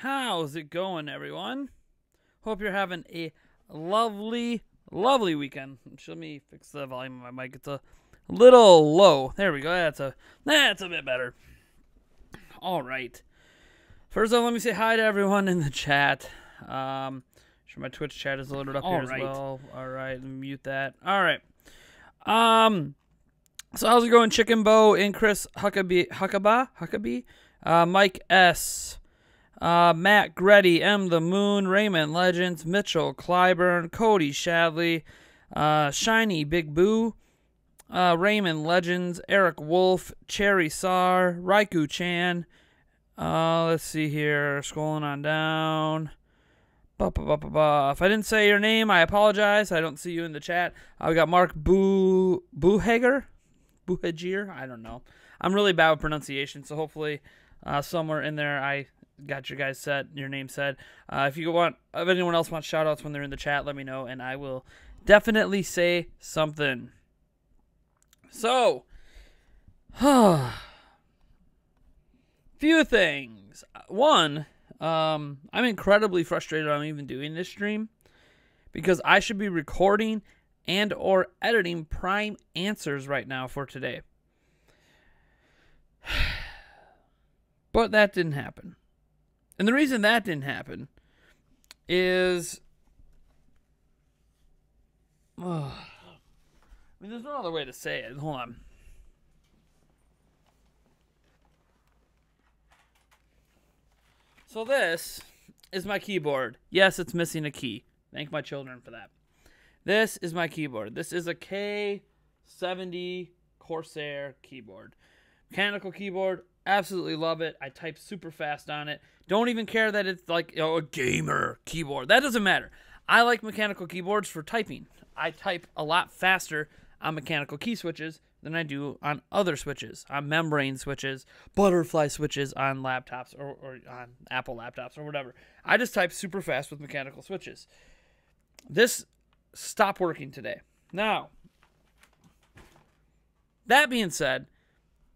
How's it going, everyone? Hope you're having a lovely, lovely weekend. Let me fix the volume of my mic. It's a little low. There we go. That's a bit better. All right. First of all, let me say hi to everyone in the chat. Sure, my Twitch chat is loaded up here as well. All right, let me mute that. All right. So how's it going, Chicken Bow, Chris Huckabee, Mike S. Matt Gretty, M. The Moon, Raymond Legends, Mitchell Clyburn, Cody Shadley, Shiny Big Boo, Raymond Legends, Eric Wolf, Cherry Sar, Raiku Chan. Let's see here, scrolling on down. If I didn't say your name, I apologize. I don't see you in the chat. We got Mark Buhager, I don't know. I'm really bad with pronunciation, so hopefully somewhere in there I got your name said. If anyone else wants shout outs when they're in the chat, let me know and I will definitely say something. So, few things. One, I'm incredibly frustrated I'm even doing this stream because I should be recording and or editing prime answers right now for today. But that didn't happen. And the reason that didn't happen is, there's no other way to say it. Hold on. So this is my keyboard. Yes, it's missing a key. Thank my children for that. This is my keyboard. This is a K70 Corsair keyboard. Mechanical keyboard. Absolutely love it. I type super fast on it. Don't even care that it's like a gamer keyboard. That doesn't matter. I like mechanical keyboards for typing. I type a lot faster on mechanical key switches than I do on other switches, on membrane switches, butterfly switches on laptops or on Apple laptops or whatever. I just type super fast with mechanical switches. This stopped working today. Now, that being said,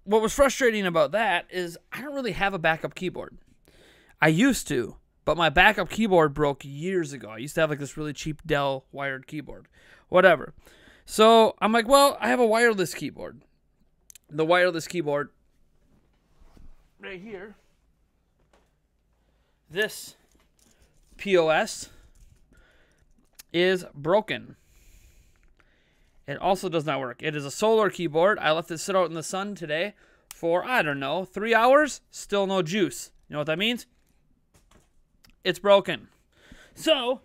what was frustrating about that is I don't really have a backup keyboard. I used to, but my backup keyboard broke years ago. I used to have like this really cheap Dell wired keyboard. Whatever. So I'm like, well, I have a wireless keyboard. The wireless keyboard right here, this POS is broken. It also does not work. It is a solar keyboard. I left it sit out in the sun today for, I don't know, 3 hours. Still no juice. You know what that means? It's broken. So,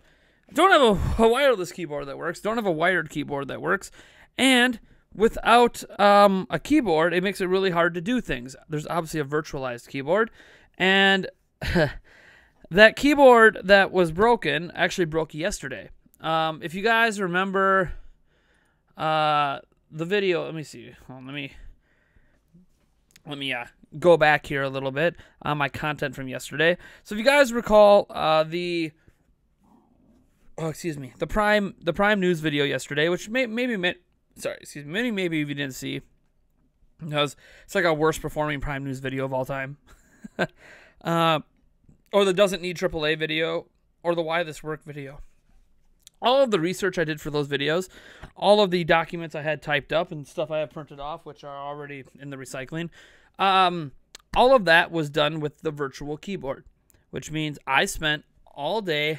don't have a wireless keyboard that works. Don't have a wired keyboard that works. And without a keyboard, it makes it really hard to do things. There's obviously a virtualized keyboard. And That keyboard that was broken actually broke yesterday. If you guys remember the video, let me see. Let me go back here a little bit on my content from yesterday. So if you guys recall the Prime News video yesterday, which maybe if you didn't see, because it's like our worst performing Prime News video of all time. Or the Doesn't Need AAA video, or the Why This Work video. All of the research I did for those videos, all of the documents I had typed up and stuff I have printed off, which are already in the recycling, all of that was done with the virtual keyboard, which means I spent all day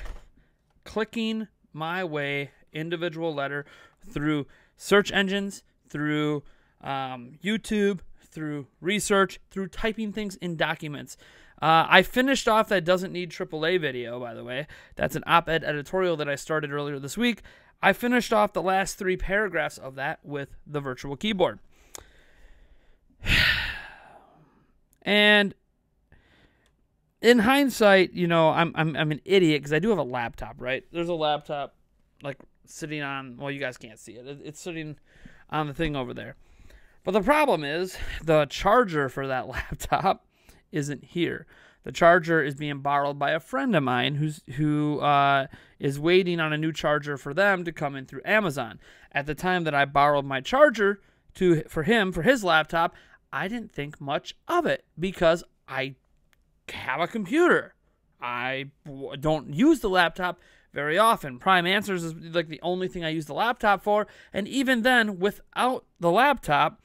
clicking my way individual letter through search engines, through YouTube, through research, through typing things in documents. I finished off that Doesn't Need AAA video, by the way. That's an op-ed editorial that I started earlier this week. I finished off the last 3 paragraphs of that with the virtual keyboard. And in hindsight, you know, I'm an idiot because I do have a laptop, right? There's a laptop like sitting on, well, you guys can't see it. It's sitting on the thing over there. But the problem is the charger for that laptop isn't here. The charger is being borrowed by a friend of mine who is waiting on a new charger for them to come in through Amazon. At the time that I borrowed my charger for his laptop, I didn't think much of it because I have a computer. I don't use the laptop very often. Prime Answers is like the only thing I use the laptop for, and even then, without the laptop,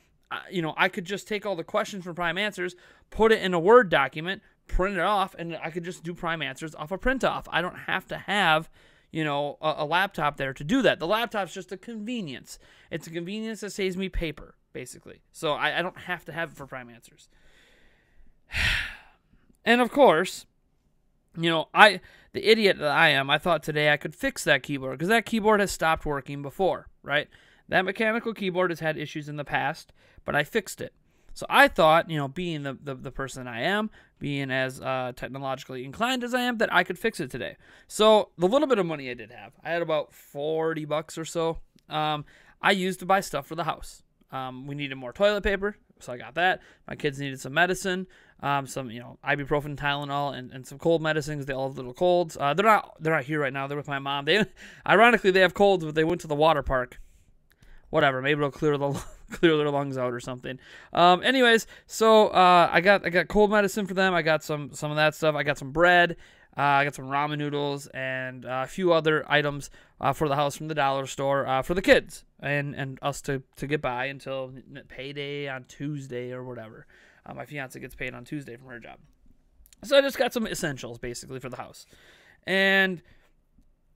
you know, I could just take all the questions from Prime Answers, put it in a Word document, print it off, and I could just do Prime Answers off a print-off. I don't have to have, you know, a laptop there to do that. The laptop's just a convenience. It's a convenience that saves me paper, basically. So I don't have to have it for Prime Answers. And of course, you know, the idiot that I am, I thought today I could fix that keyboard because that keyboard has stopped working before, right? That mechanical keyboard has had issues in the past, but I fixed it. So I thought, you know, being the person I am, being as technologically inclined as I am, that I could fix it today. So the little bit of money I did have, I had about $40 or so, I used to buy stuff for the house. We needed more toilet paper, so I got that. My kids needed some medicine, some, you know, ibuprofen, Tylenol, and some cold medicines. They all have little colds. They're not here right now. They're with my mom. Ironically, they have colds, but they went to the water park. Whatever, maybe it'll clear their lungs out or something. Anyways, so I got cold medicine for them. I got some of that stuff. I got some bread. I got some ramen noodles and a few other items for the house from the dollar store for the kids and us to get by until payday on Tuesday or whatever. My fiance gets paid on Tuesday from her job. So I just got some essentials basically for the house. And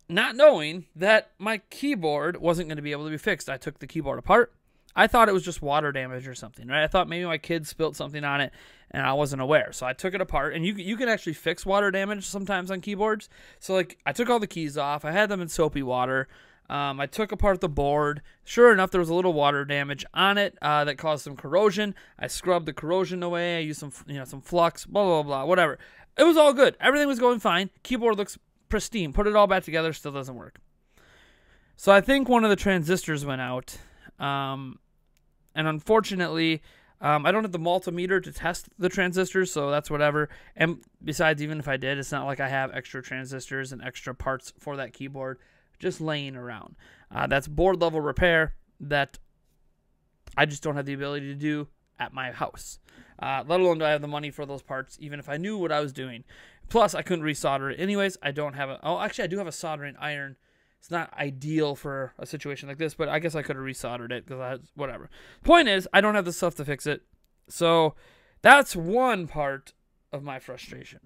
not knowing that my keyboard wasn't going to be able to be fixed, I took the keyboard apart. I thought it was just water damage or something, right? I thought maybe my kids spilled something on it and I wasn't aware. So I took it apart, and you can actually fix water damage sometimes on keyboards. So like I took all the keys off. I had them in soapy water. I took apart the board. Sure enough, there was a little water damage on it that caused some corrosion. I scrubbed the corrosion away. I used some flux, blah, blah, blah, whatever. It was all good. Everything was going fine. Keyboard looks pristine. Put it all back together, still doesn't work. So I think one of the transistors went out. And unfortunately, I don't have the multimeter to test the transistors, so that's whatever. And besides, even if I did, it's not like I have extra transistors and extra parts for that keyboard just laying around. That's board level repair that I just don't have the ability to do at my house. Let alone do I have the money for those parts, even if I knew what I was doing. Plus, I couldn't resolder it anyways. I don't have actually, I do have a soldering iron. It's not ideal for a situation like this, but I guess I could have resoldered it because whatever. Point is, I don't have the stuff to fix it. So that's one part of my frustration.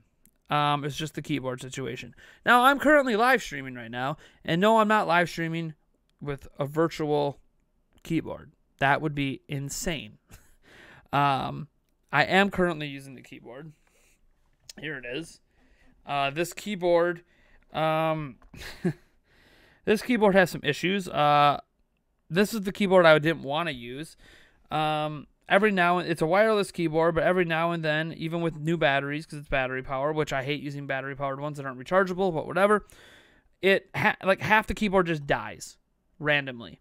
It's just the keyboard situation. Now, I'm currently live streaming right now, and no, I'm not live streaming with a virtual keyboard. That would be insane. I am currently using the keyboard. Here it is. This keyboard, this keyboard has some issues. This is the keyboard I didn't want to use. every now and it's a wireless keyboard, but every now and then, even with new batteries, because it's battery power, which I hate using battery powered ones that aren't rechargeable, but whatever, like half the keyboard just dies randomly.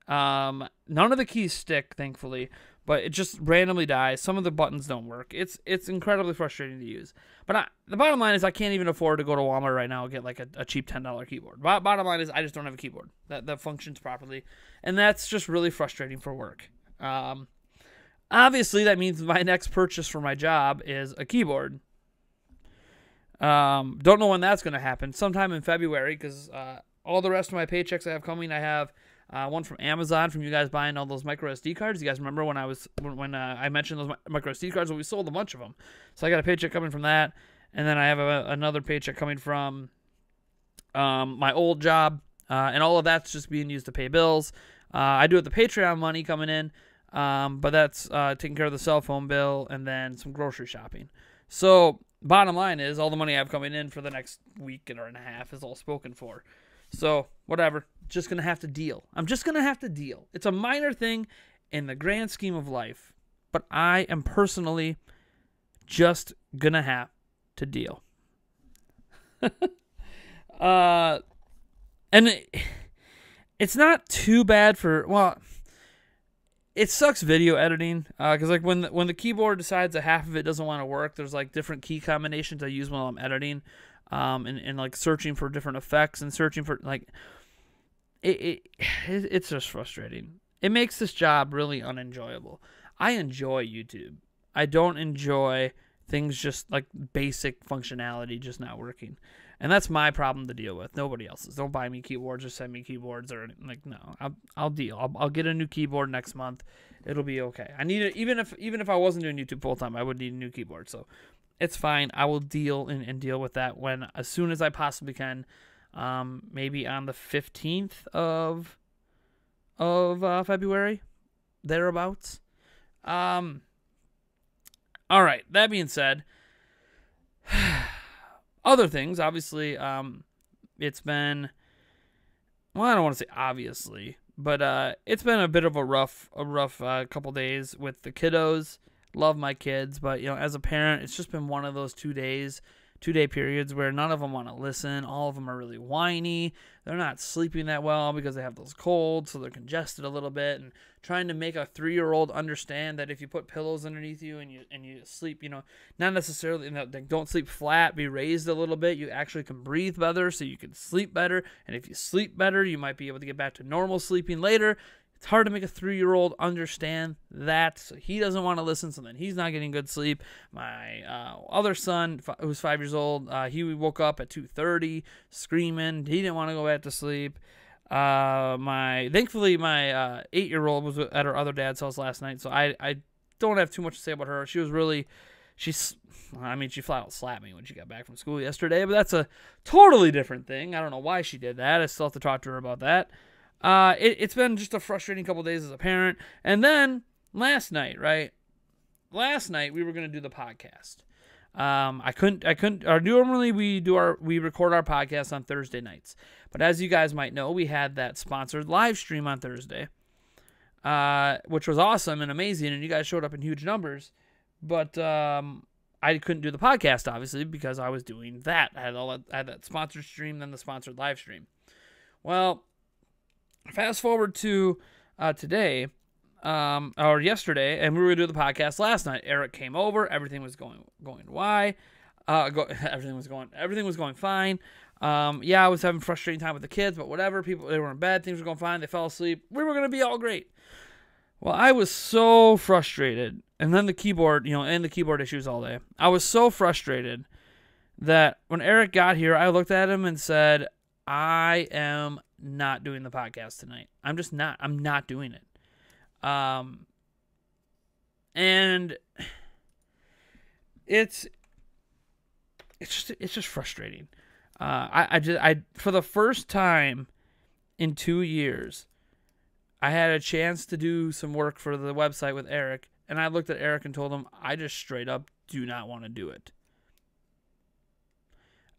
None of the keys stick, thankfully, but it just randomly dies. Some of the buttons don't work. It's incredibly frustrating to use. But the bottom line is I can't even afford to go to Walmart right now and get like a cheap $10 keyboard. Bottom line is I just don't have a keyboard that functions properly, and that's just really frustrating for work. Obviously, that means my next purchase for my job is a keyboard. Don't know when that's going to happen. Sometime in February, because all the rest of my paychecks I have coming, I have one from Amazon from you guys buying all those micro SD cards. You guys remember when I mentioned those micro SD cards? Well, we sold a bunch of them. So I got a paycheck coming from that. And then I have another paycheck coming from my old job. And all of that's just being used to pay bills. I do have the Patreon money coming in. But that's taking care of the cell phone bill and then some grocery shopping. So bottom line is all the money I have coming in for the next week and a half is all spoken for. So whatever, just going to have to deal. I'm just going to have to deal. It's a minor thing in the grand scheme of life, but I am personally just going to have to deal. And it's not too bad it sucks video editing, because like when the keyboard decides that half of it doesn't want to work, there's like different key combinations I use while I'm editing, and like searching for different effects and searching for like it's just frustrating. It makes this job really unenjoyable. I enjoy YouTube. I don't enjoy things just like basic functionality just not working. And that's my problem to deal with. Nobody else's. Don't buy me keyboards or send me keyboards or anything. Like, no, I'll deal. I'll get a new keyboard next month. It'll be okay. I need it. Even if I wasn't doing YouTube full time, I would need a new keyboard. So it's fine. I will deal and deal with that as soon as I possibly can. Maybe on the 15th of February, thereabouts. All right. That being said, other things, obviously, it's been, well, I don't want to say obviously, but it's been a bit of a rough couple days with the kiddos. Love my kids, but as a parent, it's just been one of those 2 day periods where none of them want to listen. All of them are really whiny. They're not sleeping that well because they have those colds, so they're congested a little bit. And trying to make a 3-year-old understand that if you put pillows underneath you and you sleep, not necessarily, don't sleep flat, be raised a little bit. You actually can breathe better, so you can sleep better. And if you sleep better, you might be able to get back to normal sleeping later. It's hard to make a 3-year-old understand that, so he doesn't want to listen, so then he's not getting good sleep. My other son, who's 5 years old, he woke up at 2:30 screaming. He didn't want to go back to sleep. Thankfully, my 8-year-old was at her other dad's house last night, so I don't have too much to say about her. She flat out slapped me when she got back from school yesterday, but that's a totally different thing. I don't know why she did that. I still have to talk to her about that. It's been just a frustrating couple days as a parent. And then last night we were going to do the podcast. Normally we record our podcast on Thursday nights, but as you guys might know, we had that sponsored live stream on Thursday, which was awesome and amazing. And you guys showed up in huge numbers, but, I couldn't do the podcast obviously because I was doing that. I had that sponsored stream, then the sponsored live stream. Well, fast forward to today, or yesterday, and we were going to do the podcast last night. Eric came over. Everything was going everything was going fine. I was having frustrating time with the kids, but whatever. They were in bed. Things were going fine. They fell asleep. We were going to be all great. Well, I was so frustrated. And then the keyboard, and the keyboard issues all day. I was so frustrated that when Eric got here, I looked at him and said, I am not doing the podcast tonight. I'm not doing it. And it's just frustrating. I for the first time in 2 years, I had a chance to do some work for the website with Eric, and I looked at Eric and told him I just straight up do not want to do it.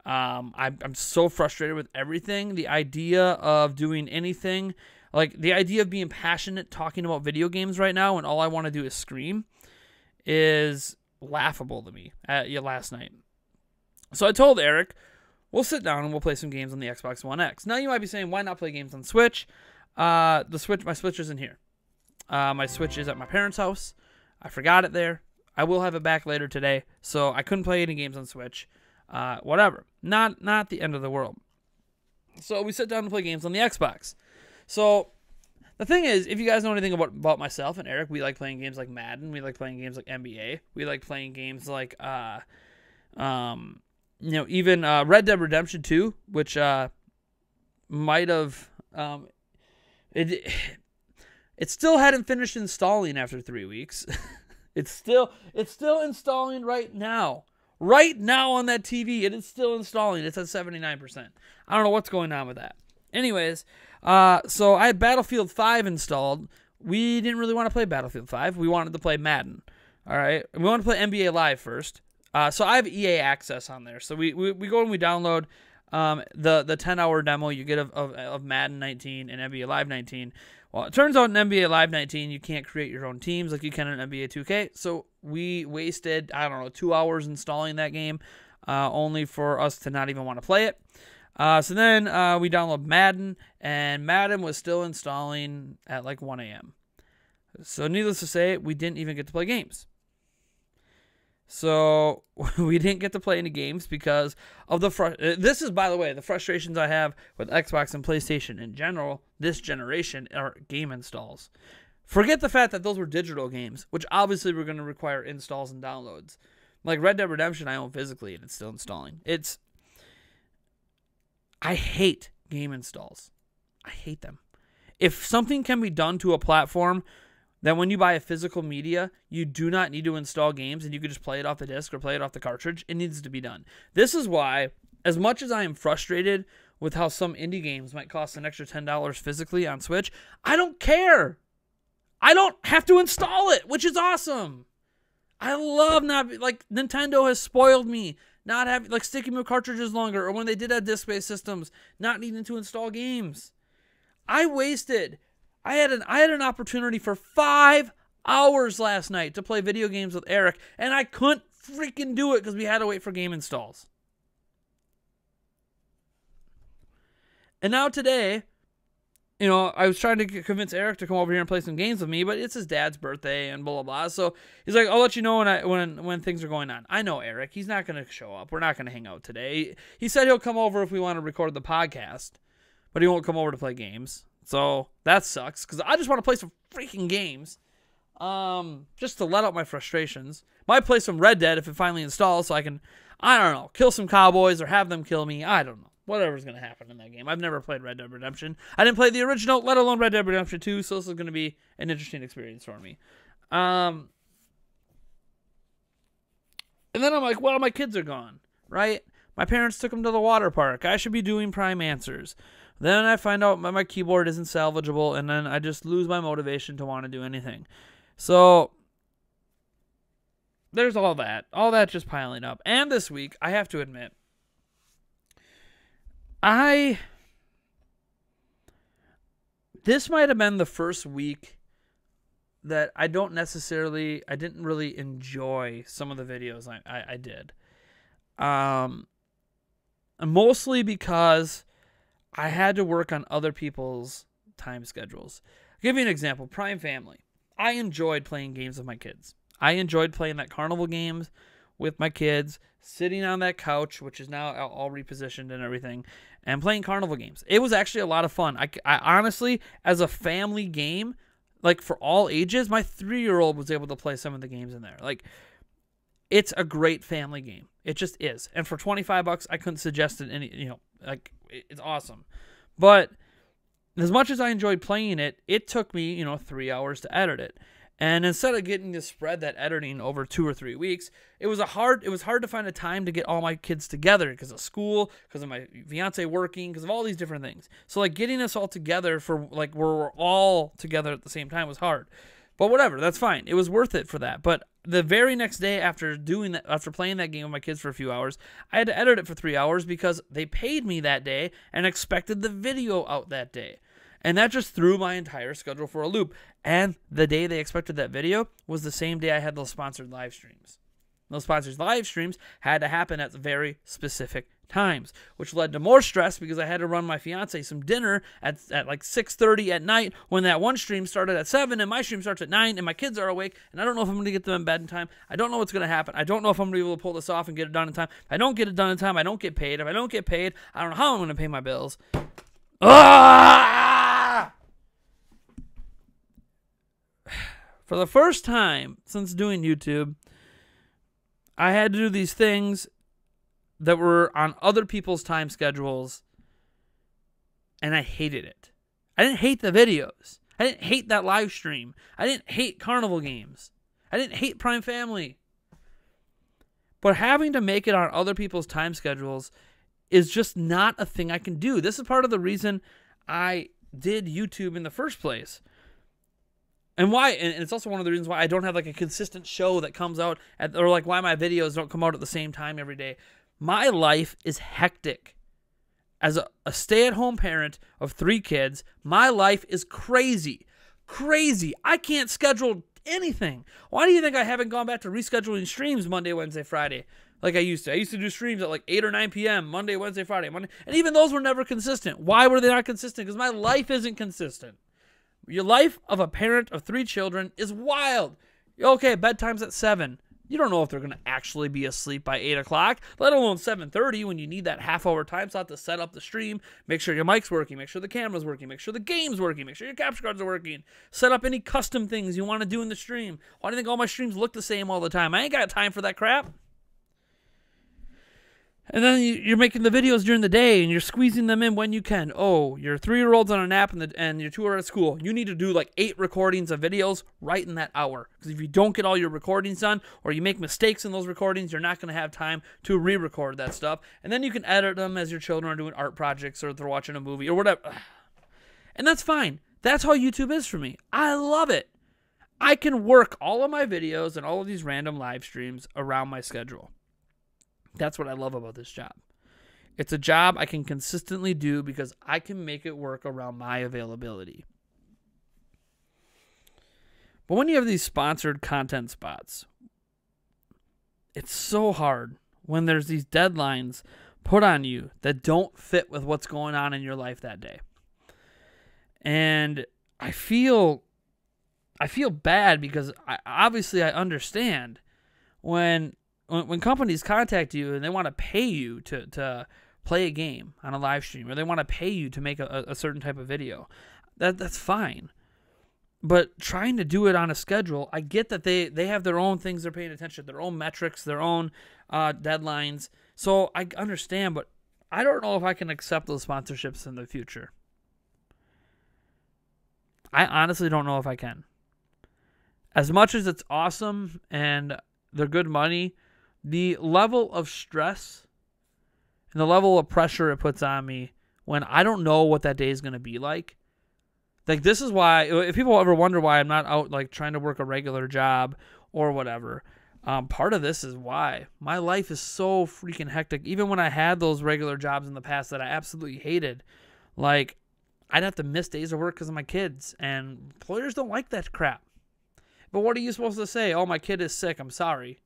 I'm so frustrated with everything. The idea of doing anything, like the idea of being passionate talking about video games right now when all I want to do is scream, is laughable to me last night. So I told Eric, we'll sit down and we'll play some games on the Xbox One X. Now you might be saying, why not play games on Switch? My Switch isn't here. My Switch is at my parents' house. I forgot it there. I will have it back later today, so I couldn't play any games on Switch. Whatever. Not the end of the world. So we sit down and play games on the Xbox. So the thing is, if you guys know anything about myself and Eric, we like playing games like Madden. We like playing games like NBA. We like playing games like even Red Dead Redemption 2, which might have it still hadn't finished installing after 3 weeks. It's still installing right now. Right now on that TV, it is still installing. It's at 79%. I don't know what's going on with that. Anyways, so I had Battlefield 5 installed. We didn't really want to play Battlefield 5. We wanted to play Madden. All right, we wanted to play NBA Live first. So I have EA access on there. So we go and we download the 10-hour demo you get of Madden 19 and NBA Live 19. Well, it turns out in NBA Live 19 you can't create your own teams like you can in NBA 2K. So we wasted, 2 hours installing that game, only for us to not even want to play it. So then we download Madden, and Madden was still installing at like 1 a.m. So needless to say, we didn't even get to play games. So we didn't get to play any games because of this is, by the way, the frustrations I have with Xbox and PlayStation in general this generation are game installs. Forget the fact that those were digital games, which obviously were going to require installs and downloads. Like Red Dead Redemption, I own physically, and it's still installing. I hate game installs. I hate them. If something can be done to a platform that when you buy a physical media, you do not need to install games and you can just play it off the disc or play it off the cartridge, it needs to be done. This is why, as much as I am frustrated with how some indie games might cost an extra $10 physically on Switch, I don't care. I don't have to install it, which is awesome. I love Nintendo has spoiled me not having, sticking with cartridges longer, or when they did have disc-based systems, not needing to install games. I had an opportunity for 5 hours last night to play video games with Eric, and I couldn't freaking do it because we had to wait for game installs. And now today, I was trying to convince Eric to come over here and play some games with me, but it's his dad's birthday and blah, blah, blah. So he's like, I'll let you know when things are going on. I know Eric. He's not going to show up. We're not going to hang out today. He said he'll come over if we want to record the podcast, but he won't come over to play games. So that sucks because I just want to play some freaking games, just to let out my frustrations. Might play some Red Dead if it finally installs so I can, kill some cowboys or have them kill me. I don't know. Whatever's going to happen in that game. I've never played Red Dead Redemption. I didn't play the original, let alone Red Dead Redemption 2, so this is going to be an interesting experience for me. And then I'm like, well, my kids are gone, right? My parents took them to the water park. I should be doing Prime Answers. Then I find out my keyboard isn't salvageable, and then I just lose my motivation to want to do anything. So there's all that. All that just piling up. And this week, I have to admit, this might have been the first week that I didn't really enjoy some of the videos I did. Mostly because I had to work on other people's time schedules. I'll give you an example. Prime Family. I enjoyed playing games with my kids. I enjoyed playing that carnival games with my kids, sitting on that couch, which is now all repositioned and everything, and playing carnival games. It was actually a lot of fun. I honestly, as a family game, for all ages, my 3-year-old was able to play some of the games in there. It's a great family game. It just is. And for $25, I couldn't suggest it any, it's awesome. But as much as I enjoyed playing it, it took me, 3 hours to edit it. And instead of getting to spread that editing over 2 or 3 weeks, it was hard to find a time to get all my kids together because of school, because of my fiance working, because of all these different things. So getting us all together for where we're all together at the same time was hard. But whatever, that's fine. It was worth it for that. But the very next day after doing that, after playing that game with my kids for a few hours, I had to edit it for 3 hours because they paid me that day and expected the video out that day. And that just threw my entire schedule for a loop. And the day they expected that video was the same day I had those sponsored live streams. Those sponsored live streams had to happen at very specific times, which led to more stress because I had to run my fiance some dinner at like 6:30 at night when that one stream started at 7 and my stream starts at 9 and my kids are awake and I don't know if I'm going to get them in bed in time. I don't know what's going to happen. I don't know if I'm going to be able to pull this off and get it done in time. If I don't get it done in time, I don't get paid. If I don't get paid, I don't know how I'm going to pay my bills. For the first time since doing YouTube, I had to do these things that were on other people's time schedules, and I hated it. I didn't hate the videos. I didn't hate that live stream. I didn't hate carnival games. I didn't hate Prime Family. But having to make it on other people's time schedules is just not a thing I can do. This is part of the reason I did YouTube in the first place. And why, and it's also one of the reasons why I don't have like a consistent show that comes out, or like why my videos don't come out at the same time every day. My life is hectic. As a stay-at-home parent of 3 kids, my life is crazy. Crazy. I can't schedule anything. Why do you think I haven't gone back to rescheduling streams Monday, Wednesday, Friday like I used to? I used to do streams at like 8 or 9 p.m. Monday, Wednesday, Friday. And even those were never consistent. Why were they not consistent? Because my life isn't consistent. Your life of a parent of 3 children is wild. Okay, bedtime's at 7. You don't know if they're going to actually be asleep by 8 o'clock, let alone 7:30 when you need that half-hour time slot to set up the stream, make sure your mic's working, make sure the camera's working, make sure the game's working, make sure your capture cards are working, set up any custom things you want to do in the stream. Why do you think all my streams look the same all the time? I ain't got time for that crap. And then you're making the videos during the day, and you're squeezing them in when you can. Oh, your 3-year-old's on a nap, and your 2 are at school. You need to do like 8 recordings of videos right in that hour. Because if you don't get all your recordings done, or you make mistakes in those recordings, you're not going to have time to re-record that stuff. And then you can edit them as your children are doing art projects, or they're watching a movie, or whatever. And that's fine. That's how YouTube is for me. I love it. I can work all of my videos and all of these random live streams around my schedule. That's what I love about this job. It's a job I can consistently do because I can make it work around my availability. But when you have these sponsored content spots, it's so hard when there's these deadlines put on you that don't fit with what's going on in your life that day. And I feel bad because obviously I understand when companies contact you and they want to pay you to play a game on a live stream, or they want to pay you to make a certain type of video, that's fine. But trying to do it on a schedule, I get that they have their own things they're paying attention to, their own metrics, their own deadlines. So I understand, but I don't know if I can accept those sponsorships in the future. I honestly don't know if I can. As much as it's awesome and they're good money, the level of stress and the level of pressure it puts on me when I don't know what that day is going to be like. Like, this is why, if people ever wonder why I'm not out like trying to work a regular job or whatever, part of this is why. My life is so freaking hectic. Even when I had those regular jobs in the past that I absolutely hated, like, I'd have to miss days of work because of my kids, and employers don't like that crap. But what are you supposed to say? Oh, my kid is sick, I'm sorry.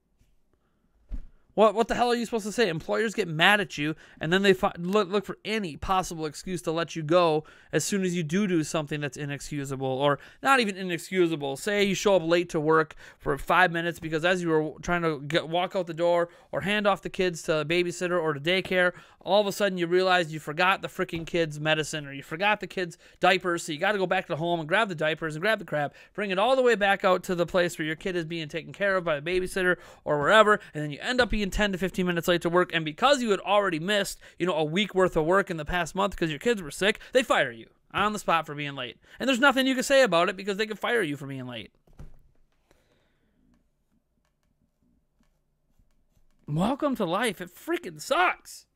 What the hell are you supposed to say? Employers get mad at you, and then they look for any possible excuse to let you go as soon as you do something that's inexcusable, or not even inexcusable. Say you show up late to work for 5 minutes because as you were trying to walk out the door or hand off the kids to a babysitter or to daycare, all of a sudden you realize you forgot the freaking kids' medicine, or you forgot the kids' diapers, so you got to go back to home and grab the diapers and grab the crap, bring it all the way back out to the place where your kid is being taken care of by a babysitter or wherever, and then you end up being 10 to 15 minutes late to work, and because you had already missed, a week worth of work in the past month because your kids were sick, they fire you on the spot for being late. And there's nothing you can say about it because they could fire you for being late. Welcome to life. It freaking sucks.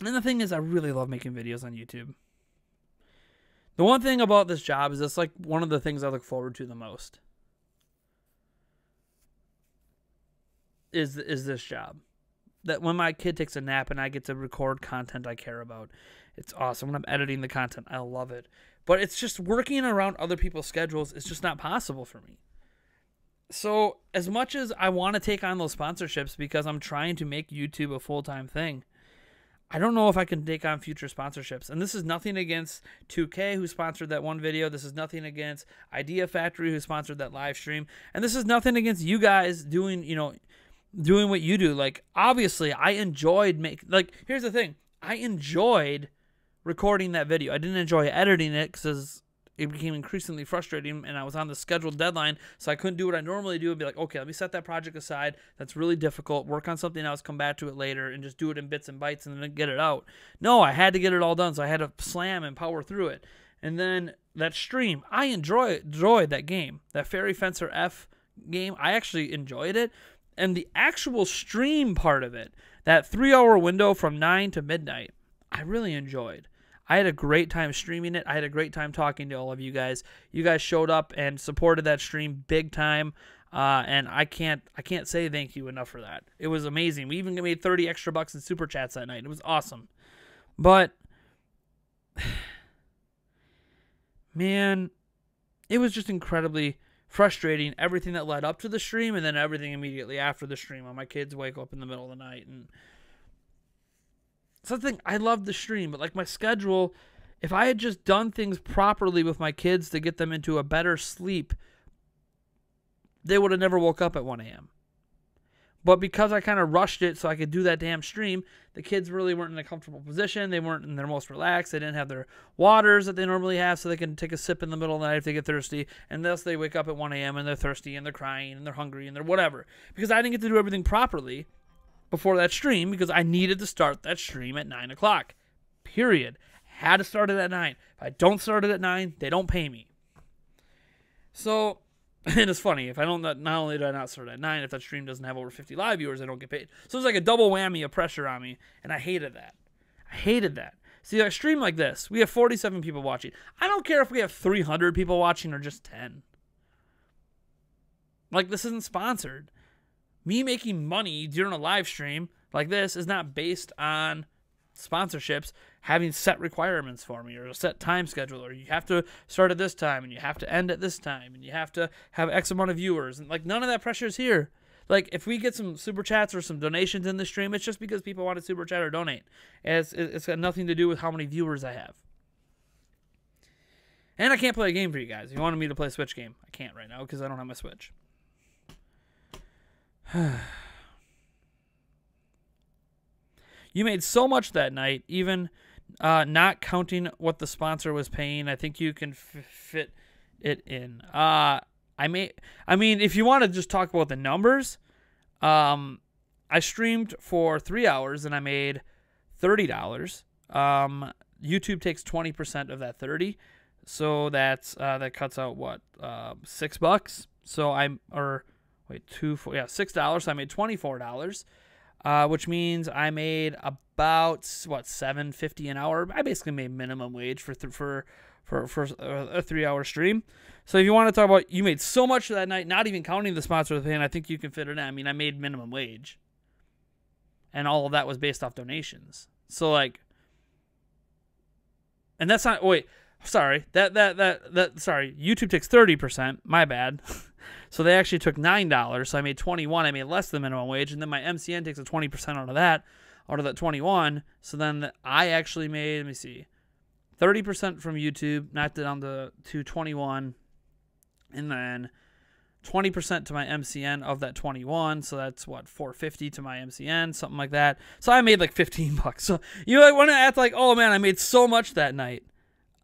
And the thing is, I really love making videos on YouTube. The one thing about this job is it's like one of the things I look forward to the most. Is this job. That when my kid takes a nap and I get to record content I care about, it's awesome. When I'm editing the content, I love it. But it's just working around other people's schedules is just not possible for me. So as much as I want to take on those sponsorships because I'm trying to make YouTube a full-time thing, I don't know if I can take on future sponsorships. And this is nothing against 2K, who sponsored that one video. This is nothing against Idea Factory, who sponsored that live stream. And this is nothing against you guys doing what you do. Like, obviously, I enjoyed here's the thing. I enjoyed recording that video. I didn't enjoy editing it because it became increasingly frustrating, and I was on the scheduled deadline, so I couldn't do what I normally do and be like, okay, let me set that project aside. That's really difficult. Work on something else, come back to it later, and just do it in bits and bytes and then get it out. No, I had to get it all done, so I had to slam and power through it. And then that stream, I enjoyed that game. That Fairy Fencer F game, I actually enjoyed it. And the actual stream part of it, that 3-hour window from 9 to midnight, I really enjoyed. I had a great time streaming it. I had a great time talking to all of you guys. You guys showed up and supported that stream big time, and I can't say thank you enough for that. It was amazing. We even made 30 extra bucks in super chats that night. It was awesome. But man, it was just incredibly frustrating, everything that led up to the stream and then everything immediately after the stream when my kids wake up in the middle of the night. And something, I love the stream, but like my schedule, if I had just done things properly with my kids to get them into a better sleep, they would have never woke up at 1 a.m. But because I kind of rushed it so I could do that damn stream, the kids really weren't in a comfortable position. They weren't in their most relaxed. They didn't have their waters that they normally have so they can take a sip in the middle of the night if they get thirsty. And thus they wake up at 1 a.m. and they're thirsty and they're crying and they're hungry and they're whatever. Because I didn't get to do everything properly before that stream because I needed to start that stream at 9 o'clock. Period. Had to start it at 9. If I don't start it at 9, they don't pay me. So, and it's funny, if I don't, not only do I not start at 9, if that stream doesn't have over 50 live viewers, I don't get paid. So it's like a double whammy of pressure on me, and I hated that. I hated that. See, a stream like this, we have 47 people watching. I don't care if we have 300 people watching or just 10. Like, this isn't sponsored. Me making money during a live stream like this is not based on sponsorships having set requirements for me or a set time schedule, or you have to start at this time and you have to end at this time and you have to have X amount of viewers, and like none of that pressure is here. Like if we get some super chats or some donations in the stream, it's just because people want to super chat or donate. It's got nothing to do with how many viewers I have. And I can't play a game for you guys. If you wanted me to play a Switch game, I can't right now because I don't have my Switch. You made so much that night, even not counting what the sponsor was paying. I think you can fit it in. I mean, if you want to just talk about the numbers, I streamed for 3 hours and I made $30. YouTube takes 20% of that 30, so that's that cuts out what $6. So $6. So I made $24. Which means I made about $7.50 an hour. I basically made minimum wage for a 3-hour stream. So if you want to talk about you made so much that night, not even counting the sponsor thing, I think you can fit it in. I mean, I made minimum wage, and all of that was based off donations. So like, and that's not. Wait, sorry. Sorry. YouTube takes 30%. My bad. So they actually took $9, so I made $21. I made less than minimum wage, and then my MCN takes a 20% out of that 21. So then I actually made, let me see, 30% from YouTube, knocked it down to 21, and then 20% to my MCN of that 21. So that's what, $4.50 to my MCN, something like that. So I made like $15. So you like want to act like, oh man, I made so much that night.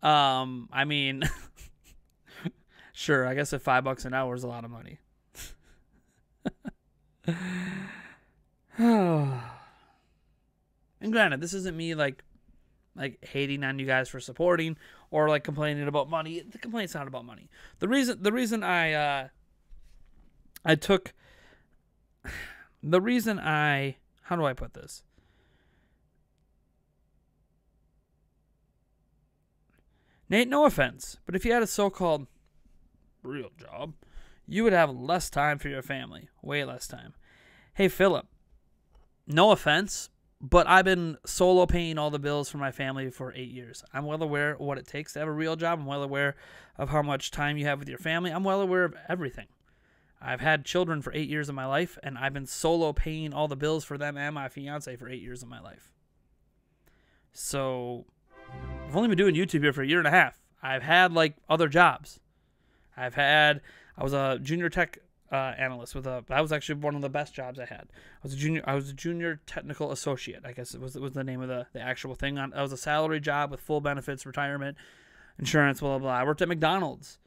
I mean. Sure, I guess if $5 an hour is a lot of money. And granted, this isn't me like hating on you guys for supporting or like complaining about money. The complaint's not about money. The reason I how do I put this? Nate, no offense, but if you had a so-called real job, you would have less time for your family. Way less time. Hey, Philip, no offense, but I've been solo paying all the bills for my family for 8 years. I'm well aware of what it takes to have a real job. I'm well aware of how much time you have with your family. I'm well aware of everything. I've had children for 8 years of my life, and I've been solo paying all the bills for them and my fiance for 8 years of my life. So I've only been doing YouTube here for a year and a half. I've had like other jobs. I was a junior tech analyst that was actually one of the best jobs I had. I was a junior technical associate, I guess it was the name of the actual thing. I was a salary job with full benefits, retirement, insurance, blah, blah, blah. I worked at McDonald's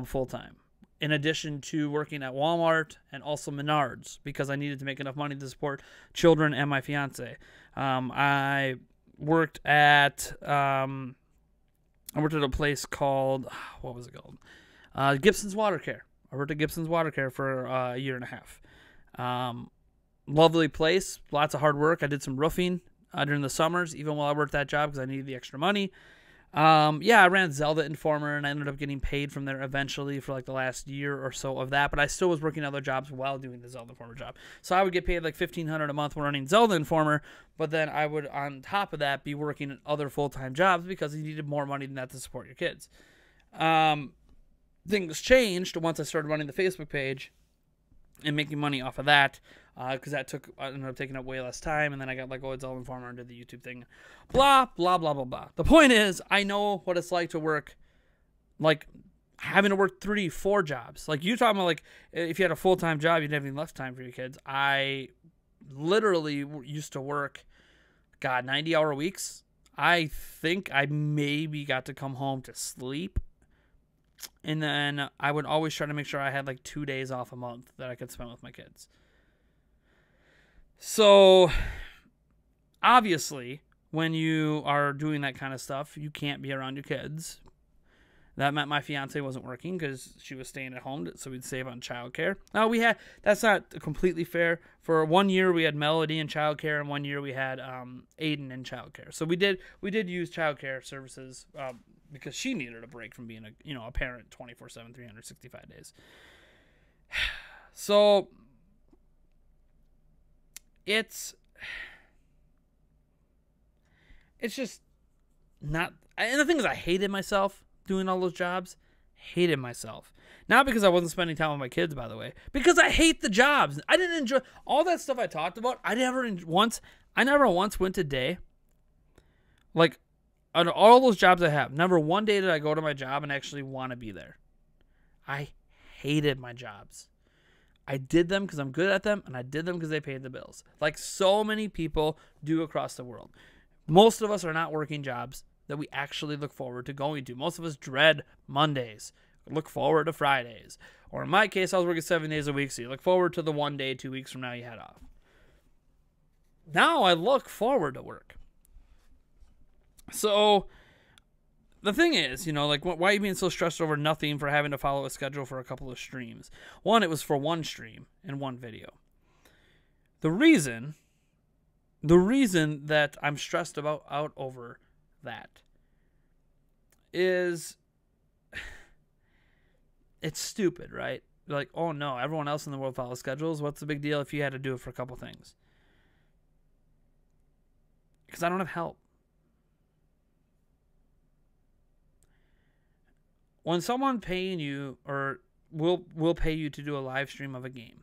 full time, in addition to working at Walmart and also Menards, because I needed to make enough money to support children and my fiance. I worked at a place called, what was it called? Gibson's Water Care. I worked at Gibson's Water Care for a year and a half. Lovely place, lots of hard work. I did some roofing during the summers, even while I worked that job because I needed the extra money. I ran Zelda Informer, and I ended up getting paid from there eventually for like the last year or so of that, but I still was working other jobs while doing the Zelda Informer job. So I would get paid like $1,500 a month when running Zelda Informer, but then I would, on top of that, be working at other full-time jobs because you needed more money than that to support your kids. Things changed once I started running the Facebook page and making money off of that, because that ended up taking up way less time, and then I got like, it's all Informer and did the YouTube thing, blah, blah, blah, blah, blah. The point is, I know what it's like to work, like, having to work 3-4 jobs. Like, you talking about, like, if you had a full-time job, you'd have any less time for your kids. I literally used to work, 90-hour weeks. I think I maybe got to come home to sleep, and then I would always try to make sure I had like 2 days off a month that I could spend with my kids. So obviously, when you are doing that kind of stuff, you can't be around your kids. That meant my fiance wasn't working because she was staying at home, so we'd save on childcare. Now that's not completely fair. For 1 year we had Melody in childcare, and 1 year we had Aiden in childcare. So we did use childcare services because she needed a break from being a parent 24/7, 365 days. So it's just not. And the thing is, I hated myself doing all those jobs. Hated myself. Not because I wasn't spending time with my kids, by the way. Because I hate the jobs. I didn't enjoy all that stuff I talked about. I never once went a day, like, on all those jobs I have, never one day did I go to my job and actually want to be there. I hated my jobs. I did them because I'm good at them, and I did them because they paid the bills. Like so many people do across the world. Most of us are not working jobs that we actually look forward to going to. Most of us dread Mondays, look forward to Fridays. Or in my case, I was working 7 days a week, so you look forward to the 1 day, 2 weeks from now you had off. Now I look forward to work. So the thing is, like, why are you being so stressed over nothing for having to follow a schedule for a couple of streams? One, it was for one stream and one video. The reason that I'm stressed out over that is it's stupid, right? Like, oh no, everyone else in the world follows schedules. What's the big deal if you had to do it for a couple things? Because I don't have help. When someone paying you or will pay you to do a live stream of a game,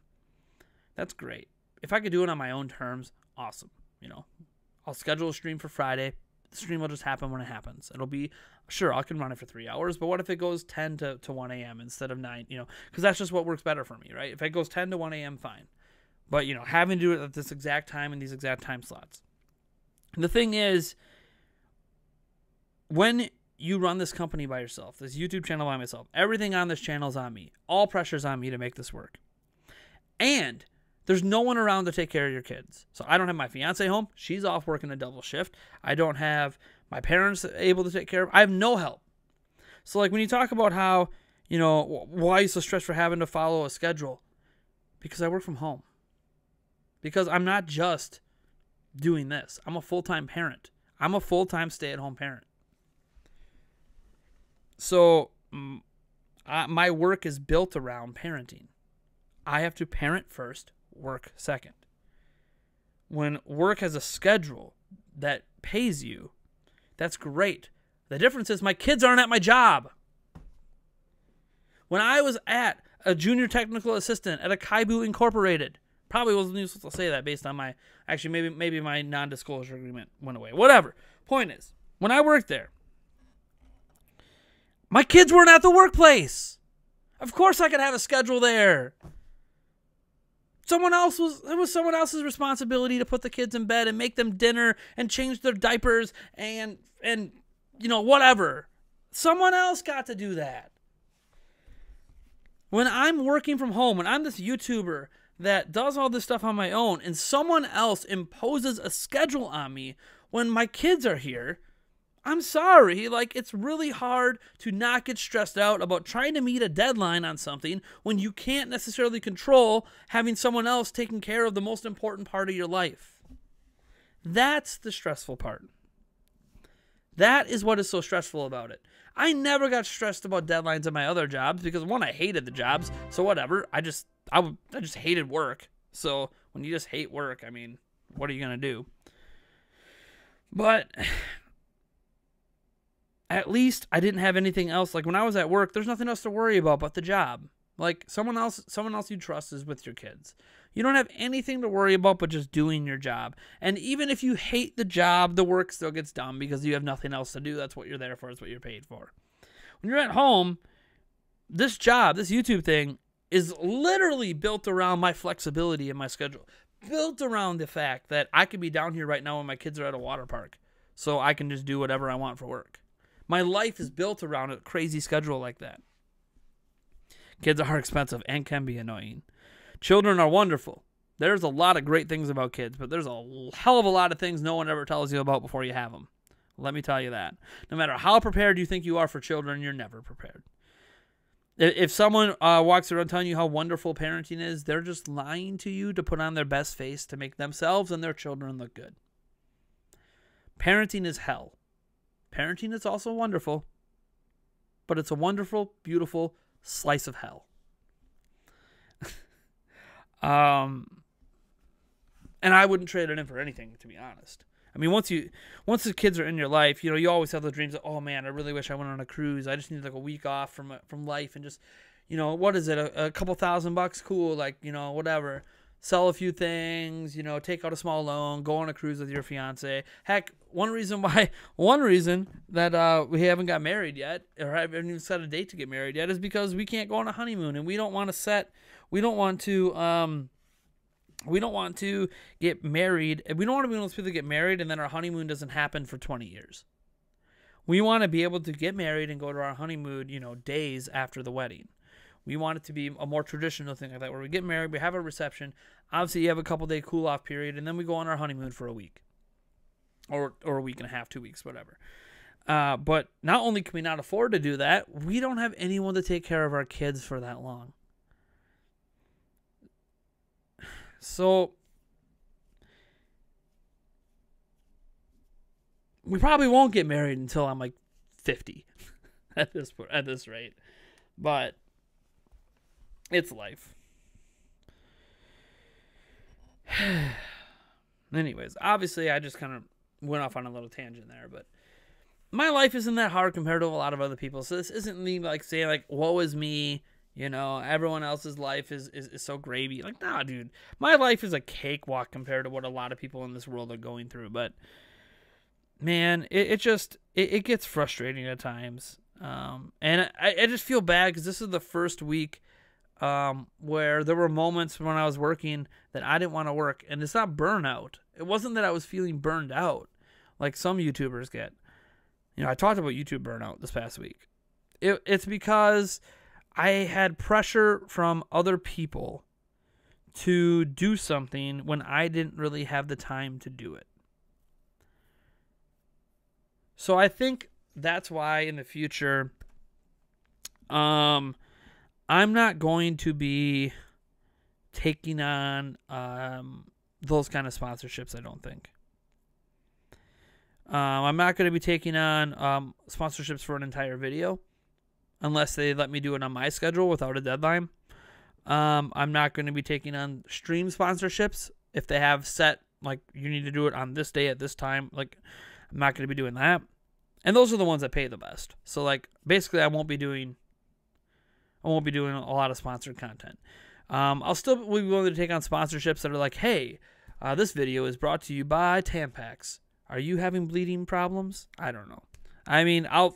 that's great. If I could do it on my own terms, awesome. I'll schedule a stream for Friday. The stream will just happen when it happens. It'll be, sure, I can run it for 3 hours, but what if it goes 10 to 1 a.m. instead of 9, because that's just what works better for me, right? If it goes 10 to 1 a.m., fine. But, having to do it at this exact time in these exact time slots. And the thing is, when you run this company by yourself, this YouTube channel by myself, everything on this channel is on me. All pressure's on me to make this work. And there's no one around to take care of your kids. So I don't have my fiance home. She's off working a double shift. I don't have my parents able to take care of. I have no help. So like when you talk about how, why are you so stressed for having to follow a schedule? Because I work from home. Because I'm not just doing this. I'm a full-time parent. I'm a full-time stay-at-home parent. So my work is built around parenting. I have to parent first, work second. When work has a schedule that pays you, that's great. The difference is my kids aren't at my job. When I was at a junior technical assistant at a Kaibu Incorporated, probably wasn't even supposed to say that based on my, actually maybe my non-disclosure agreement went away. Whatever. Point is, when I worked there, my kids weren't at the workplace. Of course I could have a schedule there. It was someone else's responsibility to put the kids in bed and make them dinner and change their diapers and whatever. Someone else got to do that. When I'm working from home, when I'm this YouTuber that does all this stuff on my own and someone else imposes a schedule on me when my kids are here, I'm sorry. It's really hard to not get stressed out about trying to meet a deadline on something when you can't necessarily control having someone else taking care of the most important part of your life. That's the stressful part. That is what is so stressful about it. I never got stressed about deadlines at my other jobs because, one, I hated the jobs, so whatever. I just hated work. So when you just hate work, what are you going to do? But at least I didn't have anything else. Like when I was at work, there's nothing else to worry about but the job. Like someone else you trust is with your kids. You don't have anything to worry about but just doing your job. And even if you hate the job, the work still gets done because you have nothing else to do. That's what you're there for. It's what you're paid for. When you're at home, this job, this YouTube thing, is literally built around my flexibility and my schedule. Built around the fact that I could be down here right now when my kids are at a water park. So I can just do whatever I want for work. My life is built around a crazy schedule like that. Kids are expensive and can be annoying. Children are wonderful. There's a lot of great things about kids, but there's a hell of a lot of things no one ever tells you about before you have them. Let me tell you that. No matter how prepared you think you are for children, you're never prepared. If someone walks around telling you how wonderful parenting is, they're just lying to you to put on their best face to make themselves and their children look good. Parenting is hell. Parenting is also wonderful, but it's a wonderful, beautiful slice of hell. And I wouldn't trade it in for anything, to be honest. Once the kids are in your life, you always have those dreams of, oh man, I really wish I went on a cruise. I just need like a week off from life and just, what is it? A couple $1,000, cool. Whatever. Sell a few things, take out a small loan, go on a cruise with your fiance. Heck, one reason that we haven't got married yet, or haven't even set a date to get married yet, is because we can't go on a honeymoon, and we don't want to get married. We don't want to be one of those people that get married and then our honeymoon doesn't happen for 20 years. We want to be able to get married and go to our honeymoon, days after the wedding. We want it to be a more traditional thing like that, where we get married, we have a reception. Obviously, you have a couple-day cool-off period, and then we go on our honeymoon for a week. Or a week and a half, 2 weeks, whatever. But not only can we not afford to do that, we don't have anyone to take care of our kids for that long. So we probably won't get married until I'm like 50 at this rate. But it's life. Anyways, obviously I just kind of went off on a little tangent there, but my life isn't that hard compared to a lot of other people. So this isn't me like saying like, woe is me, everyone else's life is so gravy. Like, nah, dude, my life is a cakewalk compared to what a lot of people in this world are going through. But man, it gets frustrating at times. And I just feel bad because this is the first week where there were moments when I was working that I didn't want to work. And it's not burnout. It wasn't that I was feeling burned out like some YouTubers get. I talked about YouTube burnout this past week. It's because I had pressure from other people to do something when I didn't really have the time to do it. So I think that's why in the future, I'm not going to be taking on those kind of sponsorships, I don't think. I'm not going to be taking on sponsorships for an entire video. unless they let me do it on my schedule without a deadline. I'm not going to be taking on stream sponsorships if they have set, like, you need to do it on this day at this time. Like, I'm not going to be doing that. And those are the ones that pay the best. So, like, basically I won't be doing a lot of sponsored content. I'll still be willing to take on sponsorships that are like, hey, this video is brought to you by Tampax. Are you having bleeding problems? I don't know. I mean, I'll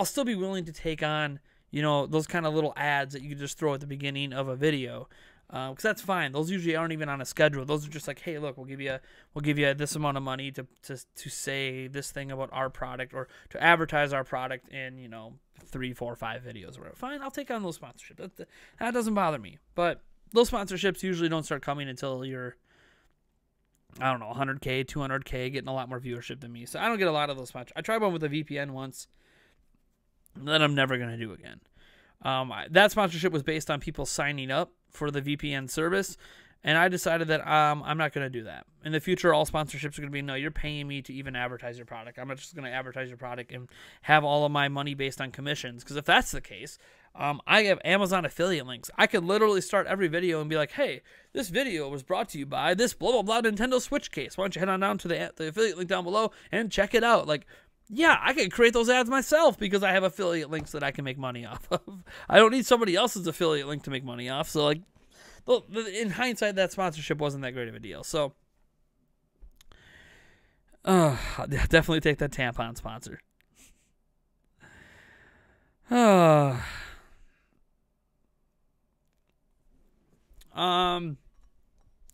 still be willing to take on, you know, those kind of little ads that you can just throw at the beginning of a video, because that's fine. Those usually aren't even on a schedule. Those are just like, hey, look, we'll give you this amount of money to say this thing about our product, or to advertise our product in, you know, 3, 4, 5 videos or whatever. Fine, I'll take on those sponsorships. That doesn't bother me. But those sponsorships usually don't start coming until you're, I don't know, 100K, 200K, getting a lot more viewership than me. So I don't get a lot of those sponsorships. I tried one with a VPN once that I'm never going to do again. That sponsorship was based on people signing up for the VPN service, and I decided that I'm not going to do that. In the future, all sponsorships are going to be, no, you're paying me to even advertise your product. I'm not just going to advertise your product and have all of my money based on commissions, because if that's the case, I have Amazon affiliate links. I could literally start every video and be like, hey, this video was brought to you by this blah, blah, blah Nintendo Switch case. Why don't you head on down to the affiliate link down below and check it out? Like, yeah, I can create those ads myself because I have affiliate links that I can make money off of. I don't need somebody else's affiliate link to make money off. So, like, in hindsight, that sponsorship wasn't that great of a deal. So, definitely take that tampon sponsor. All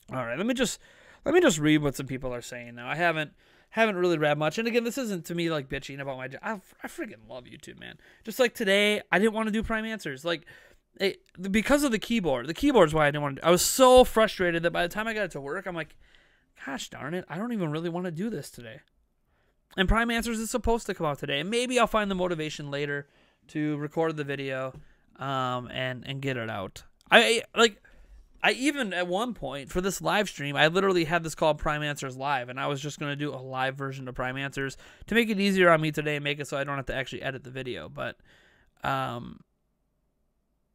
right, let me just read what some people are saying now. I haven't really read much. And again, this isn't to me like bitching about my job. I freaking love YouTube, man. Just like today, I didn't want to do prime answers. Like, because of the keyboard. The keyboard's why I didn't want to. I was so frustrated that by the time I got it to work, I'm like, gosh darn it, I don't even really want to do this today. And prime answers is supposed to come out today. And maybe I'll find the motivation later to record the video and get it out. I even at one point for this live stream, I literally had this called Prime Answers Live, and I was just going to do a live version of Prime Answers to make it easier on me today and make it so I don't have to actually edit the video. But, and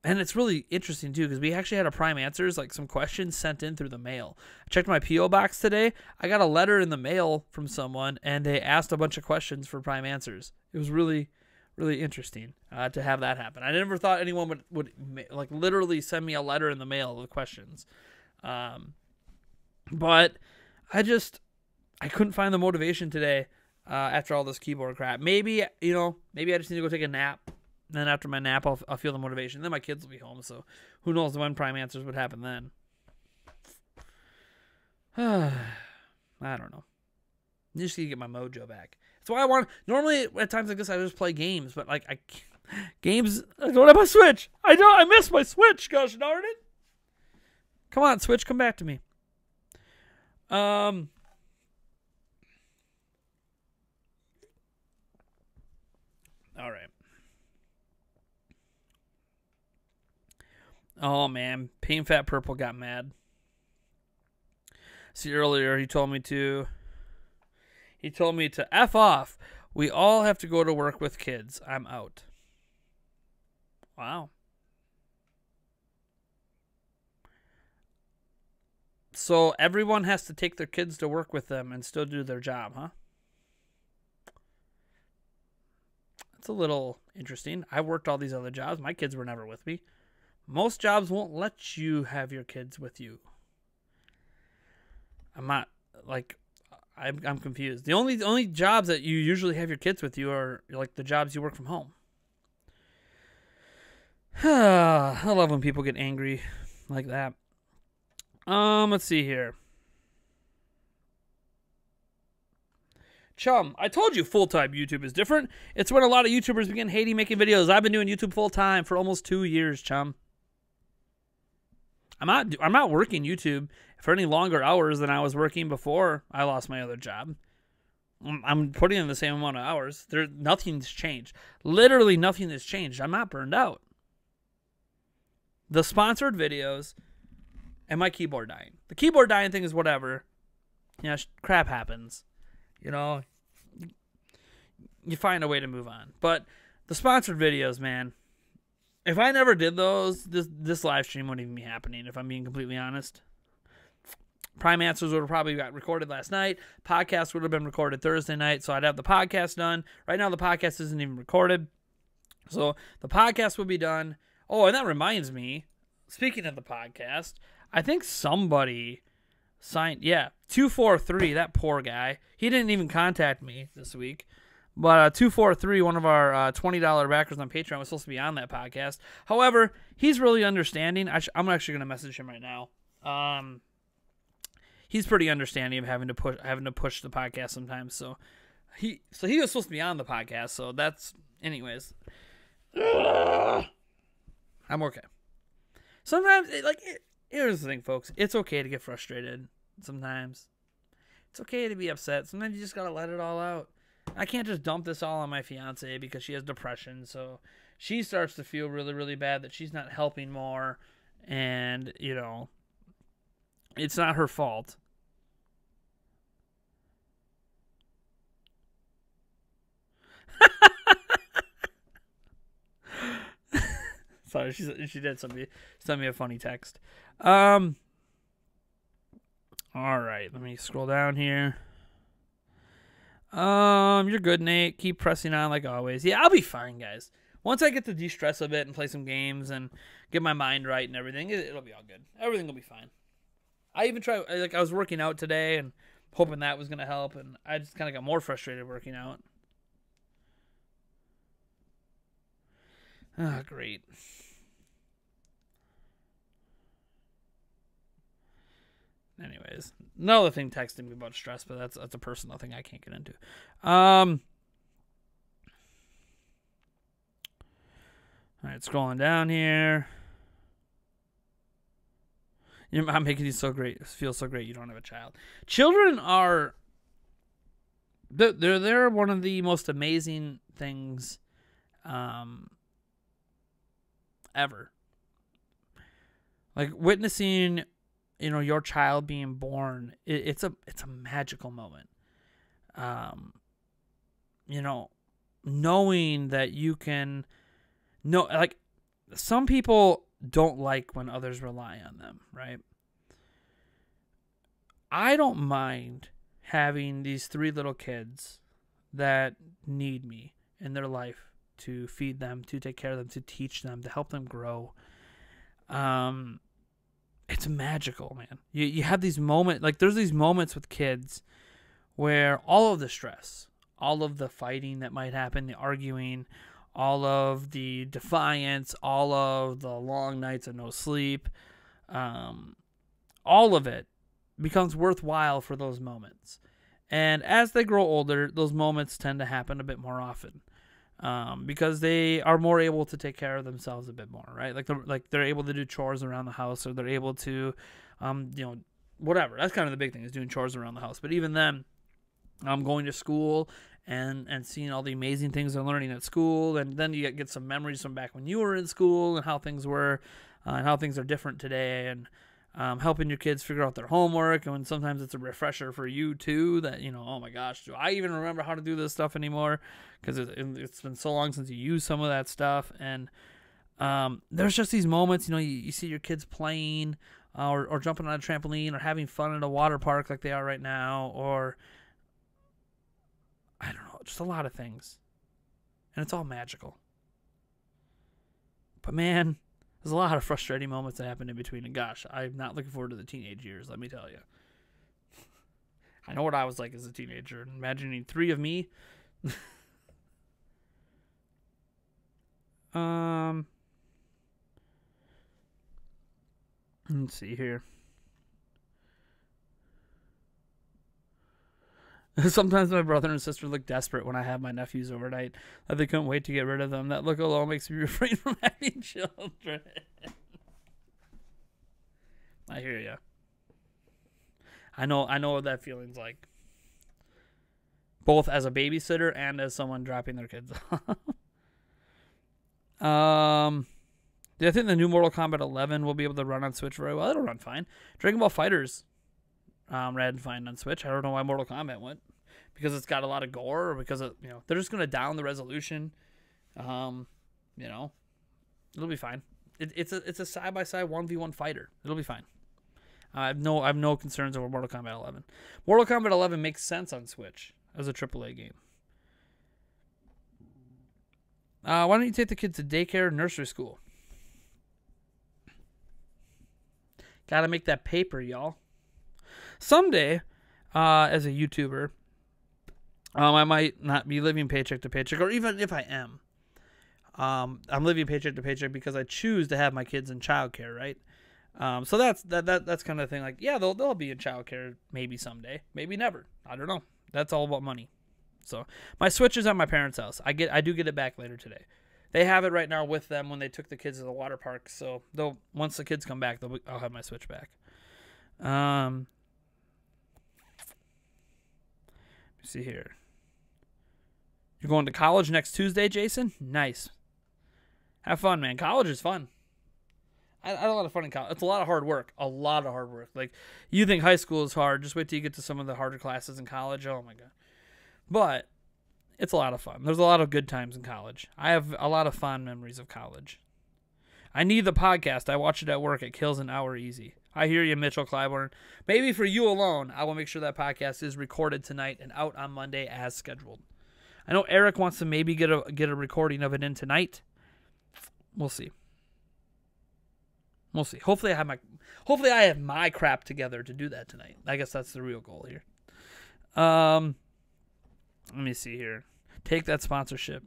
it's really interesting too, because we actually had a Prime Answers, like some questions sent in through the mail. I checked my P.O. box today. I got a letter in the mail from someone, and they asked a bunch of questions for Prime Answers. It was really, really interesting to have that happen. I never thought anyone would like literally send me a letter in the mail with questions. But I couldn't find the motivation today after all this keyboard crap. Maybe I just need to go take a nap. And then after my nap, I'll feel the motivation. Then my kids will be home, so who knows when Prime Answers would happen then. I don't know. I just need to get my mojo back. That's why I want. Normally at times like this, I just play games, but like games. I don't have my Switch. I miss my Switch. Gosh darn it! Come on, Switch, come back to me. All right. Oh man, Pain Fat Purple got mad. See, earlier he told me to F off. We all have to go to work with kids. I'm out. Wow. So everyone has to take their kids to work with them and still do their job, huh? That's a little interesting. I worked all these other jobs. My kids were never with me. Most jobs won't let you have your kids with you. I'm not, like, I'm confused. The only jobs that you usually have your kids with you are, like, the jobs you work from home. I love when people get angry like that. Let's see here. Chum, I told you full-time YouTube is different. It's when a lot of YouTubers begin hating making videos. I've been doing YouTube full-time for almost 2 years, Chum. I'm not working YouTube for any longer hours than I was working before I lost my other job. I'm putting in the same amount of hours. Nothing's changed. Literally nothing has changed. I'm not burned out. The sponsored videos and my keyboard dying. The keyboard dying thing is whatever. You know, crap happens. You know, you find a way to move on. But The sponsored videos, man. If I never did those, this live stream wouldn't even be happening, if I'm being completely honest. Prime Answers would have probably got recorded last night. Podcast would have been recorded Thursday night, so I'd have the podcast done. Right now, the podcast isn't even recorded. So the podcast would be done. Oh, and that reminds me, speaking of the podcast, I think somebody signed, 243, that poor guy. He didn't even contact me this week. But 243, one of our $20 backers on Patreon, was supposed to be on that podcast. However, he's really understanding. I'm actually going to message him right now. He's pretty understanding of having to push the podcast sometimes. So he was supposed to be on the podcast. So that's, anyways. I'm okay. Sometimes, here's the thing, folks. It's okay to get frustrated. Sometimes it's okay to be upset. Sometimes you just gotta let it all out. I can't just dump this all on my fiance because she has depression. So she starts to feel really, really bad that she's not helping more, and it's not her fault. Sorry, she did send me a funny text. All right, let me scroll down here. You're good, Nate. Keep pressing on like always. Yeah, I'll be fine, guys. Once I get to de-stress a bit and play some games and get my mind right and everything, it'll be all good. Everything will be fine. I even I was working out today and hoping that was going to help, and I just kind of got more frustrated working out. Ah, great. Anyways, another thing texting me about stress, but that's a personal thing I can't get into. All right, scrolling down here. I'm making you feel so great you don't have a child. Children are they're one of the most amazing things ever. Like witnessing your child being born, it's a magical moment. Knowing that you can some people don't like when others rely on them, right? I don't mind having these 3 little kids that need me in their life to feed them, to take care of them, to teach them, to help them grow. It's magical, man. You have these moments, there's these moments with kids where all of the stress, all of the fighting that might happen, the arguing, all of the defiance, all of the long nights of no sleep, all of it becomes worthwhile for those moments. And as they grow older, those moments tend to happen a bit more often. Because they are more able to take care of themselves a bit more, right? They're able to do chores around the house, or they're able to, whatever. That's kind of the big thing, is doing chores around the house. But even then, going to school and seeing all the amazing things they're learning at school, and then you get some memories from back when you were in school and how things were, and how things are different today, and helping your kids figure out their homework, and when sometimes it's a refresher for you too, that oh my gosh, do I even remember how to do this stuff anymore, because it's been so long since you used some of that stuff. And there's just these moments, you see your kids playing, or jumping on a trampoline, or having fun at a water park like they are right now, or I don't know, just a lot of things, and it's all magical. But man, there's a lot of frustrating moments that happen in between, and gosh, I'm not looking forward to the teenage years, let me tell you. I know what I was like as a teenager, and imagining 3 of me. Let's see here. Sometimes my brother and sister look desperate when I have my nephews overnight, that they couldn't wait to get rid of them. That look alone makes me refrain from having children. I hear ya. I know what that feeling's like. Both as a babysitter and as someone dropping their kids off. I think the new Mortal Kombat 11 will be able to run on Switch very well. It'll run fine. Dragon Ball FighterZ ran fine on Switch. I don't know why Mortal Kombat went. Because it's got a lot of gore, or because they're just going to down the resolution. You know, it'll be fine. It's a side-by-side 1v1 fighter. It'll be fine. I have no concerns over Mortal Kombat 11. Mortal Kombat 11 makes sense on Switch as a AAA game. Why don't you take the kids to daycare and nursery school? Gotta make that paper, y'all. Someday, as a YouTuber, I might not be living paycheck to paycheck, or even if I am, I'm living paycheck to paycheck because I choose to have my kids in childcare, right? So that's kind of the thing. Like, yeah, they'll be in childcare maybe someday, maybe never. I don't know. That's all about money. So my Switch is at my parents' house. I do get it back later today. They have it right now with them when they took the kids to the water park. So once the kids come back, I'll have my Switch back. Let me see here. You're going to college next Tuesday, Jason? Nice. Have fun, man. College is fun. I had a lot of fun in college. It's a lot of hard work. A lot of hard work. Like, you think high school is hard. Just wait till you get to some of the harder classes in college. Oh, my God. But it's a lot of fun. There's a lot of good times in college. I have a lot of fond memories of college. I need the podcast. I watch it at work. It kills an hour easy. I hear you, Mitchell Clyburn. Maybe for you alone, I will make sure that podcast is recorded tonight and out on Monday as scheduled. I know Eric wants to maybe get a recording of it in tonight. We'll see. We'll see. Hopefully I have my crap together to do that tonight. I guess that's the real goal here. Let me see here. Take that sponsorship.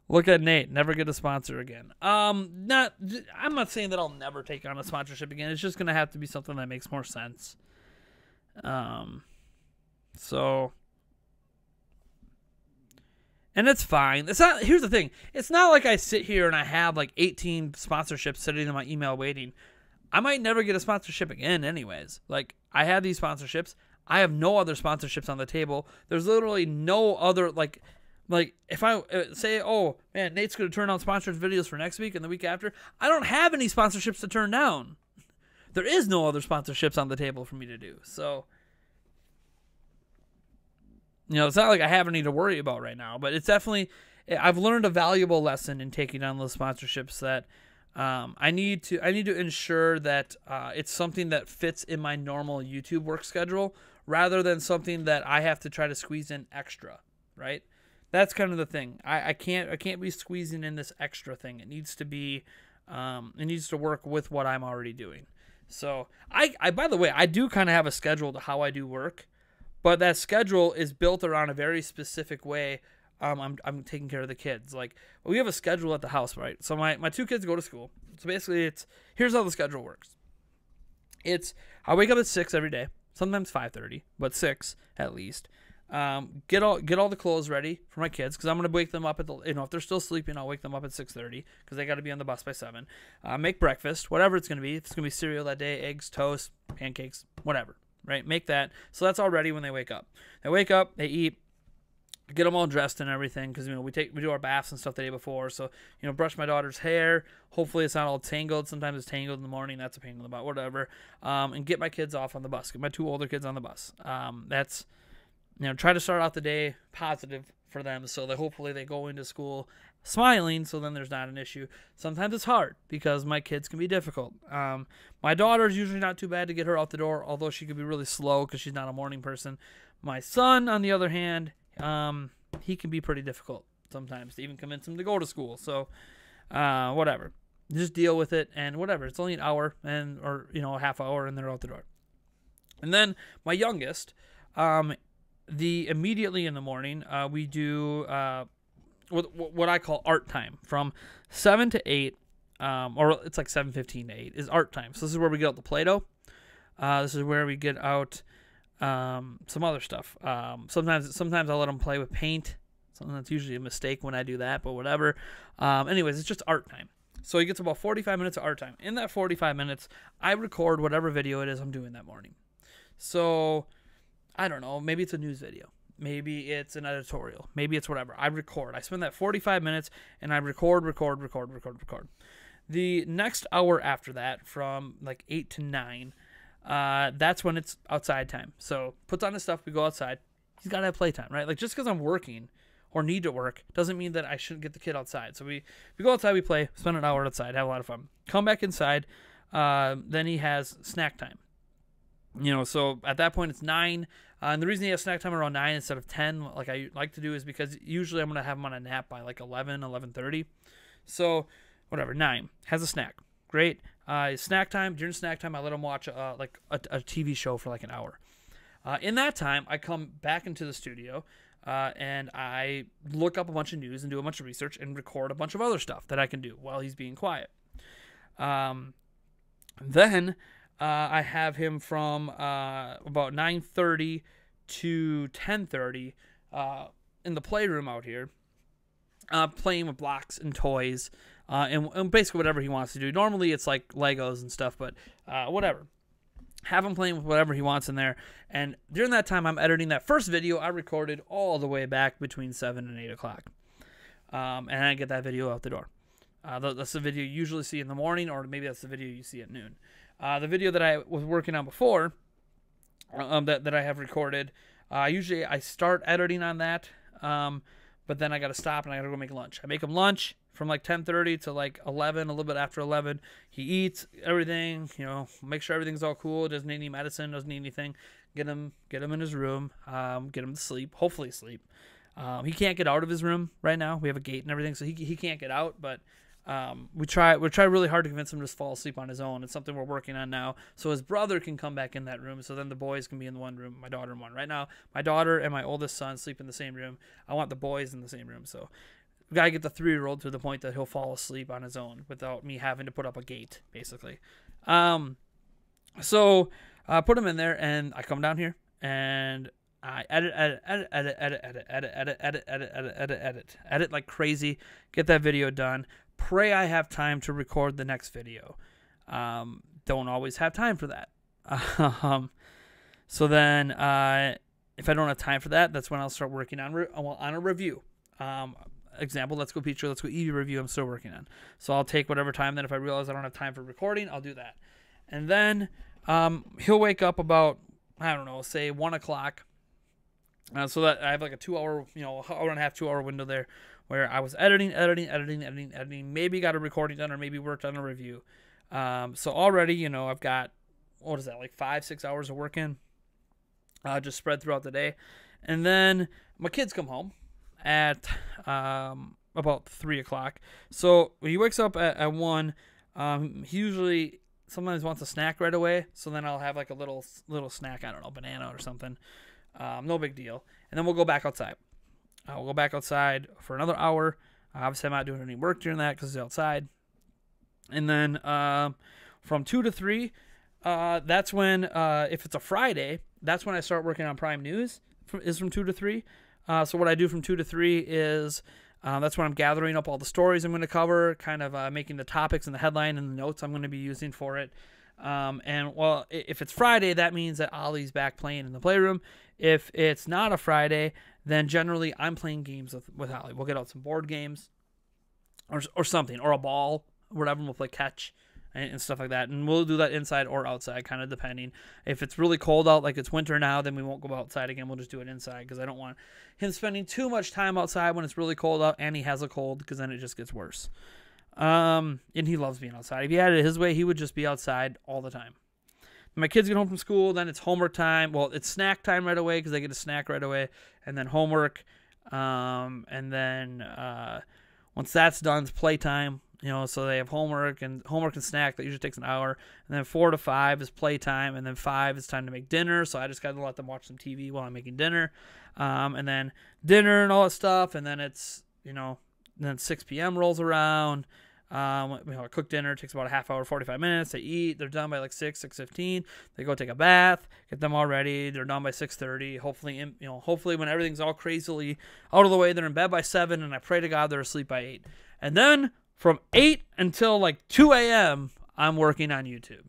Look at Nate. Never get a sponsor again. I'm not saying that I'll never take on a sponsorship again. It's just gonna have to be something that makes more sense. So, and it's fine. It's not. Here's the thing. It's not like I sit here and I have like 18 sponsorships sitting in my email waiting. I might never get a sponsorship again, anyways. Like, I have these sponsorships. I have no other sponsorships on the table. There's literally no other, like if I say, oh, man, Nate's going to turn on sponsored videos for next week and the week after, I don't have any sponsorships to turn down. There is no other sponsorships on the table for me to do. So, it's not like I have any to worry about right now, but it's definitely, I've learned a valuable lesson in taking on those sponsorships that I need to ensure that it's something that fits in my normal YouTube work schedule rather than something that I have to try to squeeze in extra, right? That's kind of the thing. I can't be squeezing in this extra thing. It needs to be it needs to work with what I'm already doing. So I by the way, I do kind of have a schedule to how I do work, but that schedule is built around a very specific way. I'm taking care of the kids. Like, we have a schedule at the house, right? So my two kids go to school. So basically here's how the schedule works. I wake up at 6 every day, sometimes 5:30, but 6 at least. Get all the clothes ready for my kids because I'm gonna wake them up at if they're still sleeping, I'll wake them up at 6:30 because they got to be on the bus by 7. Make breakfast, whatever it's gonna be. If it's gonna be cereal that day, eggs, toast, pancakes, whatever, right? Make that so that's all ready when they wake up. They wake up, they eat. Get them all dressed and everything because we do our baths and stuff the day before. So brush my daughter's hair. Hopefully it's not all tangled. Sometimes it's tangled in the morning. That's a pain in the butt. Whatever. And get my kids off on the bus. Get my 2 older kids on the bus. That's try to start out the day positive for them so that hopefully they go into school smiling. So then there's not an issue. Sometimes it's hard because my kids can be difficult. My daughter's usually not too bad to get her out the door, although she could be really slow because she's not a morning person. My son, on the other hand, he can be pretty difficult sometimes to even convince him to go to school. So, whatever, just deal with it and whatever. It's only an hour or a half hour and they're out the door. And then my youngest, immediately in the morning, we do, what I call art time from 7 to 8, or it's like 7:15 to 8 is art time. So this is where we get out the Play-Doh. This is where we get out some other stuff. Sometimes I'll let them play with paint. So that's usually a mistake when I do that, but whatever. Anyways, it's just art time. So he gets about 45 minutes of art time. In that 45 minutes, I record whatever video it is I'm doing that morning. So I don't know, maybe it's a news video. Maybe it's an editorial. Maybe it's whatever. I record. I spend that 45 minutes and I record. The next hour after that, from like 8 to 9, that's when it's outside time. So puts on his stuff, we go outside. He's got to have playtime, right? Like, just because I'm working or need to work doesn't mean that I shouldn't get the kid outside. So we go outside, we play, spend an hour outside, have a lot of fun. Come back inside, then he has snack time. So at that point it's 9. And the reason he has snack time around 9 instead of 10, like I like to do, is because usually I'm going to have him on a nap by like 11, 11:30. So whatever, 9. Has a snack. Great. Snack time. During snack time, I let him watch a TV show for like an hour. In that time, I come back into the studio and I look up a bunch of news and do a bunch of research and record a bunch of other stuff that I can do while he's being quiet. Then I have him from about 9:30 to 10:30 in the playroom out here, playing with blocks and toys and basically whatever he wants to do. Normally it's like Legos and stuff, but whatever. Have him playing with whatever he wants in there. And during that time, I'm editing that first video I recorded all the way back between 7 and 8 o'clock. And I get that video out the door. That's the video you usually see in the morning, or maybe that's the video you see at noon. The video that I was working on before, that I have recorded, usually I start editing on that, but then I got to stop and I got to go make lunch. I make him lunch from like 10:30 to like 11, a little bit after 11. He eats everything, make sure everything's all cool. Doesn't need any medicine, doesn't need anything. Get him in his room, get him to sleep, hopefully sleep. He can't get out of his room right now. We have a gate and everything, so he can't get out, but we try really hard to convince him to just fall asleep on his own. It's something we're working on now, so his brother can come back in that room, so then the boys can be in the one room, my daughter in one. Right now, my daughter and my oldest son sleep in the same room. I want the boys in the same room, so we gotta get the 3-year-old to the point that he'll fall asleep on his own without me having to put up a gate, basically. So I put him in there, and I come down here, and I edit like crazy, get that video done. Pray I have time to record the next video. Don't always have time for that. So then if I don't have time for that, that's when I'll start working on a review. Example, Let's Go Peach, Let's Go Eevee review I'm still working on. So I'll take whatever time, then if I realize I don't have time for recording, I'll do that. And then he'll wake up about, I don't know, say 1 o'clock. So that I have like a 2-hour, hour and a half, 2-hour window there where I was editing, maybe got a recording done or maybe worked on a review. So already, I've got, what is that, like 5-6 hours of work in, just spread throughout the day. And then my kids come home at about 3 o'clock. So he wakes up at 1. He usually sometimes wants a snack right away. So then I'll have like a little snack, I don't know, banana or something. No big deal. And then we'll go back outside. We'll go back outside for another hour. Obviously, I'm not doing any work during that because it's outside. And then from 2 to 3, that's when, if it's a Friday, that's when I start working on Prime News, is from 2 to 3. So what I do from 2 to 3 is that's when I'm gathering up all the stories I'm going to cover, kind of making the topics and the headline and the notes I'm going to be using for it. And, well, if it's Friday, that means that Ollie's back playing in the playroom. If it's not a Friday, then generally I'm playing games with Ollie. We'll get out some board games or something, or a ball, or whatever. We'll play catch and stuff like that. And we'll do that inside or outside, kind of depending. If it's really cold out, like it's winter now, then we won't go outside again. We'll just do it inside because I don't want him spending too much time outside when it's really cold out and he has a cold, because then it just gets worse. And he loves being outside. If he had it his way, he would just be outside all the time. When my kids get home from school, then it's homework time. Well, it's snack time right away because they get a snack right away, and then homework. And then once that's done, it's playtime. So they have homework and snack that usually takes an hour. And then 4 to 5 is playtime, and then 5 is time to make dinner. So I just got to let them watch some TV while I'm making dinner. And then dinner and all that stuff. And then it's, then 6 p.m. rolls around. I cook dinner. It takes about a half hour, 45 minutes. They eat. They're done by like 6:15. They go take a bath, get them all ready. They're done by 6:30. Hopefully when everything's all crazily out of the way, they're in bed by 7, and I pray to God they're asleep by 8. And then from 8 until like 2 a.m., I'm working on YouTube.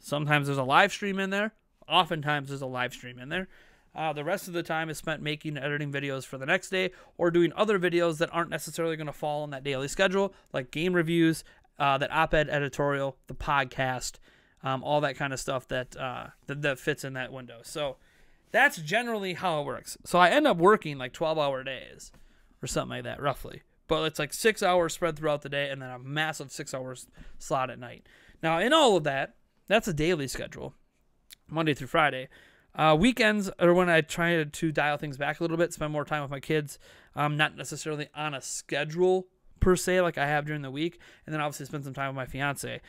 Sometimes there's a live stream in there. Oftentimes there's a live stream in there. The rest of the time is spent making and editing videos for the next day, or doing other videos that aren't necessarily going to fall on that daily schedule, like game reviews, that op-ed editorial, the podcast, all that kind of stuff that fits in that window. So that's generally how it works. So I end up working like 12-hour days. or something like that, roughly. But it's like 6 hours spread throughout the day and then a massive 6 hours slot at night. Now, in all of that, that's a daily schedule, Monday through Friday. Weekends are when I try to dial things back a little bit, spend more time with my kids, not necessarily on a schedule per se like I have during the week, and then obviously spend some time with my fiance.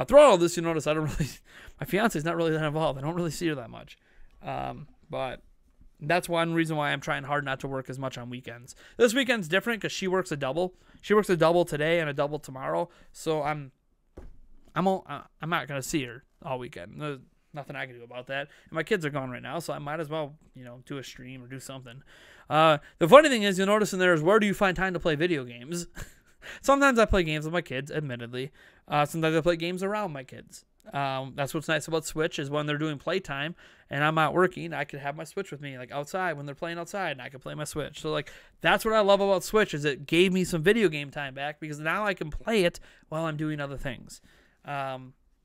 Throughout all this, you notice my fiance is not really that involved. I don't really see her that much. But that's one reason why I'm trying hard not to work as much on weekends. This weekend's different because she works a double. She works a double today and a double tomorrow. So I'm not gonna see her all weekend. There's nothing I can do about that. And my kids are gone right now, so I might as well, do a stream or do something. The funny thing is, you'll notice in there is, where do you find time to play video games? Sometimes I play games with my kids, admittedly. Sometimes I play games around my kids. That's what's nice about Switch, is when they're doing playtime and I'm out working, I can have my Switch with me, like outside when they're playing outside, and I can play my Switch. So like, that's what I love about Switch, is it gave me some video game time back, because now I can play it while I'm doing other things.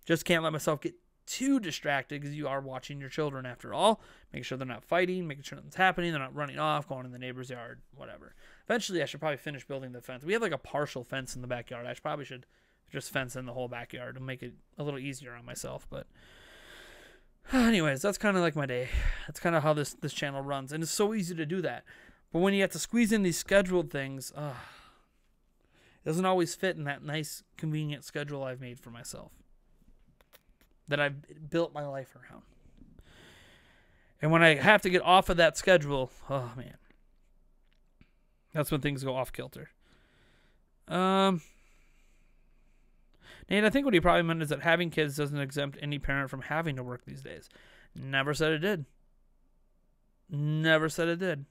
Just can't let myself get too distracted, because you are watching your children after all. Making sure they're not fighting, making sure nothing's happening, they're not running off, going in the neighbor's yard, whatever. Eventually, I should probably finish building the fence. We have like a partial fence in the backyard. I probably should just fence in the whole backyard and make it a little easier on myself. But anyways, that's kind of like my day. That's kind of how this channel runs. And it's so easy to do that. But when you have to squeeze in these scheduled things, it doesn't always fit in that nice, convenient schedule I've made for myself, that I've built my life around. And when I have to get off of that schedule, oh man, that's when things go off kilter. Nate, I think what he probably meant is that having kids doesn't exempt any parent from having to work these days. Never said it did. Never said it did.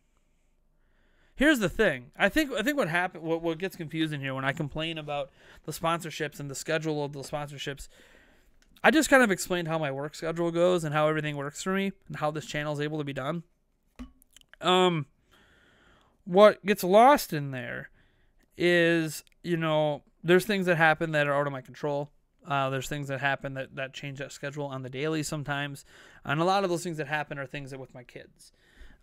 Here's the thing. I think what happened, what gets confusing here when I complain about the sponsorships and the schedule of the sponsorships, I just kind of explained how my work schedule goes and how everything works for me and how this channel is able to be done. What gets lost in there is, there's things that happen that are out of my control. There's things that happen that change that schedule on the daily sometimes. And a lot of those things that happen are things that with my kids.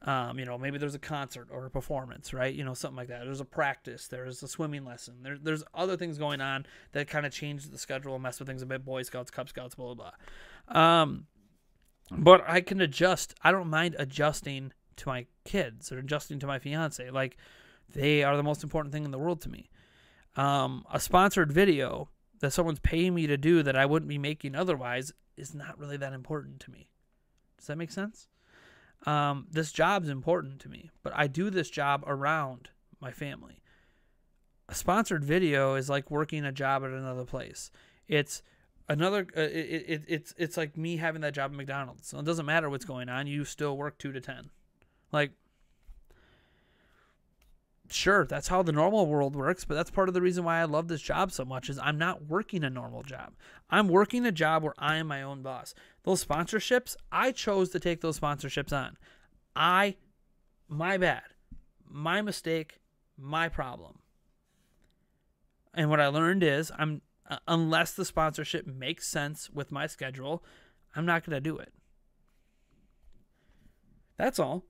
Maybe there's a concert or a performance, right? Something like that. There's a practice. There's a swimming lesson. There's other things going on that kind of change the schedule and mess with things a bit. Boy Scouts, Cub Scouts, blah, blah, blah. But I can adjust. I don't mind adjusting to my kids or adjusting to my fiance. Like, they are the most important thing in the world to me. A sponsored video that someone's paying me to do that I wouldn't be making otherwise is not really that important to me. Does that make sense? This job's important to me, but I do this job around my family. A sponsored video is like working a job at another place. It's another, it's like me having that job at McDonald's. So it doesn't matter what's going on. You still work 2 to 10. Like, sure, that's how the normal world works, but that's part of the reason why I love this job so much, is I'm not working a normal job. I'm working a job where I am my own boss. Those sponsorships, I chose to take those sponsorships on. My bad. My mistake. My problem. And what I learned is, unless the sponsorship makes sense with my schedule, I'm not going to do it. That's all.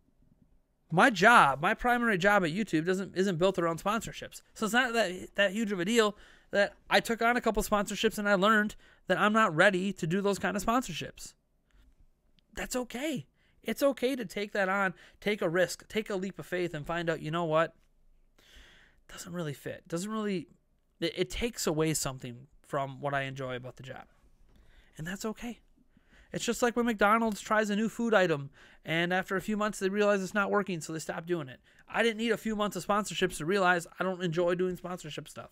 My job, my primary job at YouTube isn't built around sponsorships. So it's not that huge of a deal that I took on a couple sponsorships and I learned that I'm not ready to do those kind of sponsorships. That's okay. It's okay to take that on, take a risk, take a leap of faith, and find out, you know what? It doesn't really fit. It takes away something from what I enjoy about the job. And that's okay. It's just like when McDonald's tries a new food item, and after a few months they realize it's not working, so they stop doing it. I didn't need a few months of sponsorships to realize I don't enjoy doing sponsorship stuff.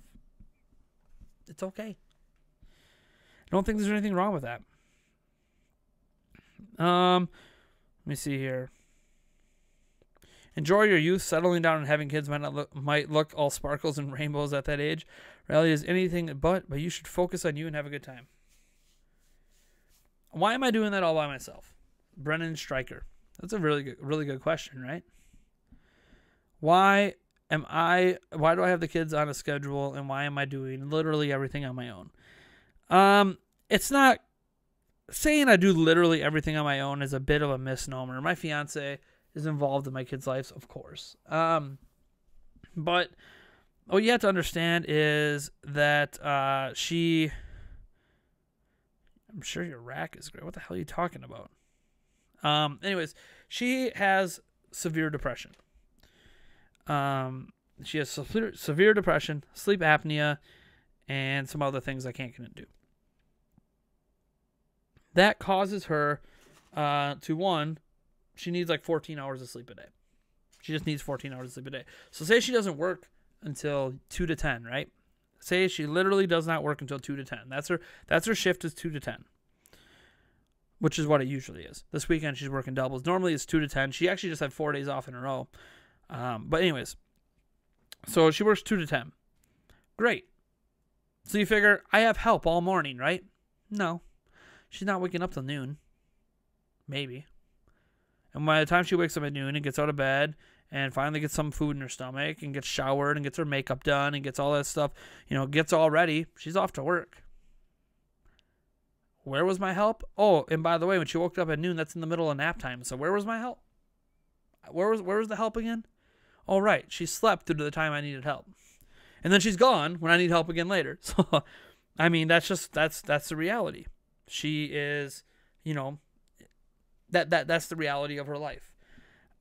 It's okay. I don't think there's anything wrong with that. Let me see here. Enjoy your youth. Settling down and having kids might look all sparkles and rainbows at that age. Reality is anything but you should focus on you and have a good time. Why am I doing that all by myself? Brennan Stryker. That's a really good question, right? Why do I have the kids on a schedule, and why am I doing literally everything on my own? It's not, saying I do literally everything on my own is a bit of a misnomer. My fiance is involved in my kids' lives, of course. But what you have to understand is that I'm sure your rack is great. What the hell are you talking about? Anyways, she has severe depression. She has severe depression, sleep apnea, and some other things I can't get into. That causes her she needs like 14 hours of sleep a day. She just needs 14 hours of sleep a day. So say she doesn't work until 2 to 10, right? Say she literally does not work until 2 to 10. That's her shift is 2 to 10, which is what it usually is. This weekend she's working doubles. Normally it's 2 to 10. She actually just had 4 days off in a row. But anyways, so she works 2 to 10. Great. So you figure, I have help all morning, right? No. She's not waking up till noon. Maybe. And by the time she wakes up at noon and gets out of bed and finally gets some food in her stomach and gets showered and gets her makeup done and gets all that stuff, gets all ready, she's off to work. Where was my help? Oh, and by the way, when she woke up at noon, that's in the middle of nap time. So where was my help? Where was the help again? Oh, right. She slept through to the time I needed help. And then she's gone when I need help again later. So, I mean, that's the reality. She is, that's the reality of her life.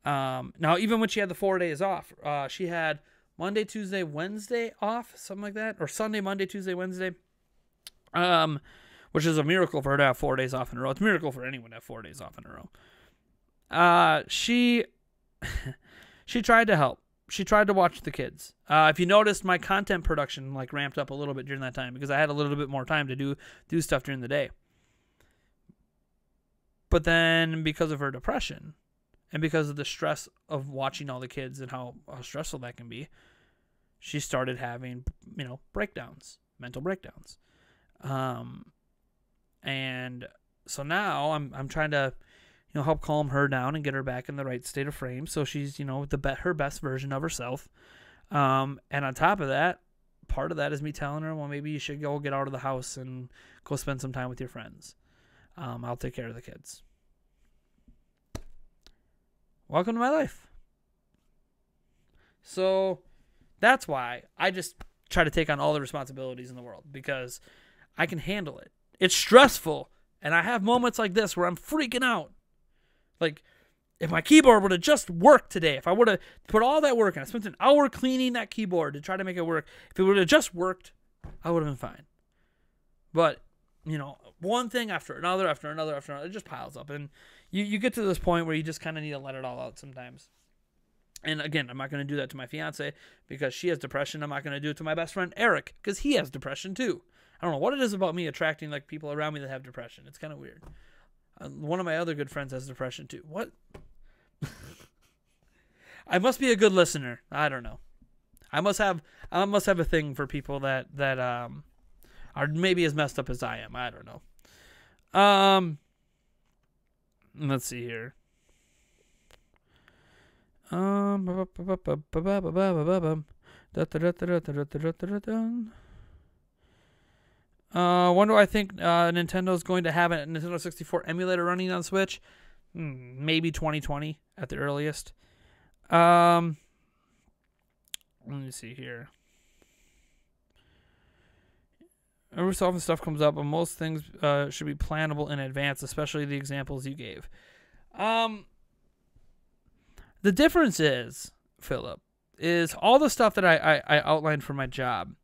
Now, even when she had the 4 days off, she had Monday, Tuesday, Wednesday off, something like that, or Sunday, Monday, Tuesday, Wednesday, which is a miracle for her to have 4 days off in a row. It's a miracle for anyone to have 4 days off in a row. She tried to help. She tried to watch the kids. If you noticed, my content production ramped up a little bit during that time because I had a little bit more time to do stuff during the day. But then because of her depression and because of the stress of watching all the kids and how stressful that can be, she started having, breakdowns, mental breakdowns. And so now I'm trying to, help calm her down and get her back in the right state of frame so she's, her best version of herself. And on top of that, part of that is me telling her, well, maybe you should go get out of the house and go spend some time with your friends. I'll take care of the kids. Welcome to my life. So that's why I just try to take on all the responsibilities in the world because I can handle it. It's stressful, and I have moments like this where I'm freaking out. Like, if my keyboard would have just worked today, if I would have put all that work in, I spent an hour cleaning that keyboard to try to make it work. If it would have just worked, I would have been fine. But, one thing after another, it just piles up. And you get to this point where you just kind of need to let it all out sometimes. And again, I'm not going to do that to my fiance because she has depression. I'm not going to do it to my best friend, Eric, because he has depression too. I don't know what it is about me attracting people around me that have depression. It's kind of weird. One of my other good friends has depression too. What? I must be a good listener. I don't know. I must have a thing for people that are maybe as messed up as I am. I don't know. Let's see here. When do I think Nintendo's going to have a Nintendo 64 emulator running on Switch? Maybe 2020 at the earliest. Let me see here. Every so often stuff comes up, but most things should be plannable in advance, especially the examples you gave. The difference is, Philip, is all the stuff that I outlined for my job.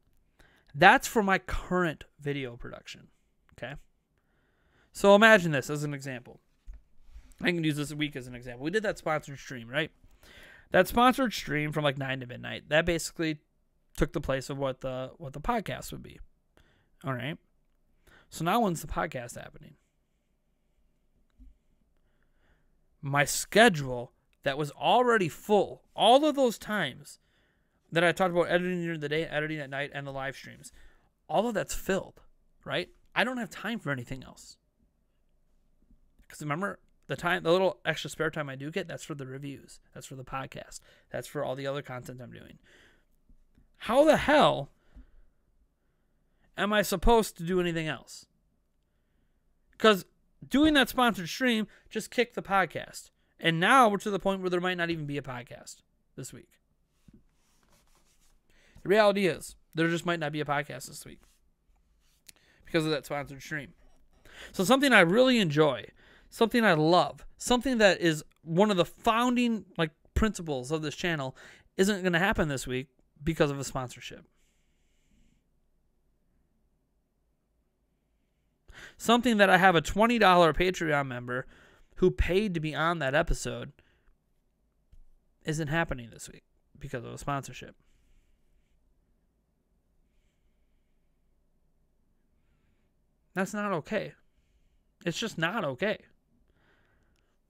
That's for my current video production, okay? So imagine this as an example. I can use this week as an example. We did that sponsored stream, right? That sponsored stream from 9 to midnight, that basically took the place of what the podcast would be. All right? So now when's the podcast happening? My schedule that was already full, all of those times that I talked about editing during the day, editing at night, and the live streams, all of that's filled, right? I don't have time for anything else. Because remember, the little extra spare time I do get, that's for the reviews. That's for the podcast. That's for all the other content I'm doing. How the hell am I supposed to do anything else? Because doing that sponsored stream just kicked the podcast. And now we're to the point where there might not even be a podcast this week. The reality is, there just might not be a podcast this week because of that sponsored stream. So something I really enjoy, something I love, something that is one of the founding principles of this channel isn't going to happen this week because of a sponsorship. Something that I have a $20 Patreon member who paid to be on that episode isn't happening this week because of a sponsorship. That's not okay. It's just not okay.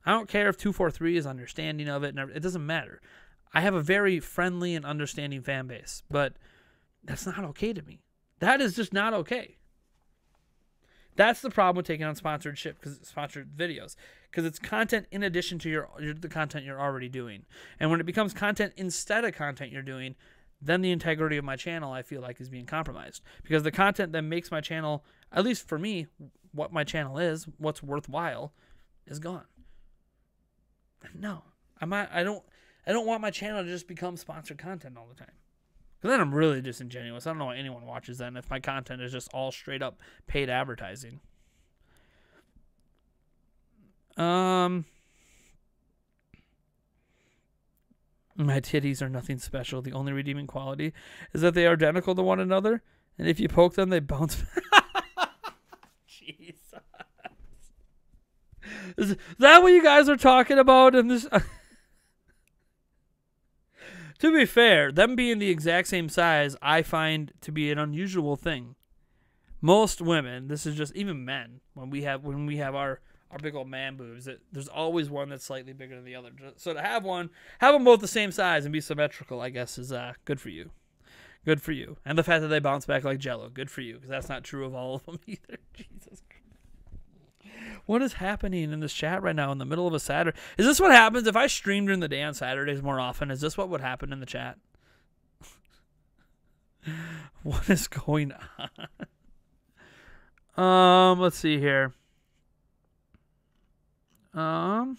I don't care if 243 is understanding of it. It doesn't matter. I have a very friendly and understanding fan base, but that's not okay to me. That is just not okay. That's the problem with taking on sponsored videos, because it's content in addition to the content you're already doing. And when it becomes content instead of content you're doing, then the integrity of my channel, I feel like, is being compromised. Because the content that makes my channel, at least for me, what my channel is, what's worthwhile, is gone. No, I don't want my channel to just become sponsored content all the time. Because then I'm really disingenuous. I don't know why anyone watches that if my content is just all straight up paid advertising. My titties are nothing special. The only redeeming quality is that they are identical to one another, and if you poke them, they bounce back. Jesus. Is that what you guys are talking about in this? To be fair, them being the exact same size, I find to be an unusual thing. Most women, this is just even men, when we have our big old man boobs, there's always one that's slightly bigger than the other. So to have them both the same size and be symmetrical, I guess, is good for you. Good for you. And the fact that they bounce back like Jello, good for you, because that's not true of all of them either. Jesus Christ. What is happening in this chat right now in the middle of a Saturday? Is this what happens if I stream during the day on Saturdays more often? Is this what would happen in the chat? What is going on? Let's see here. The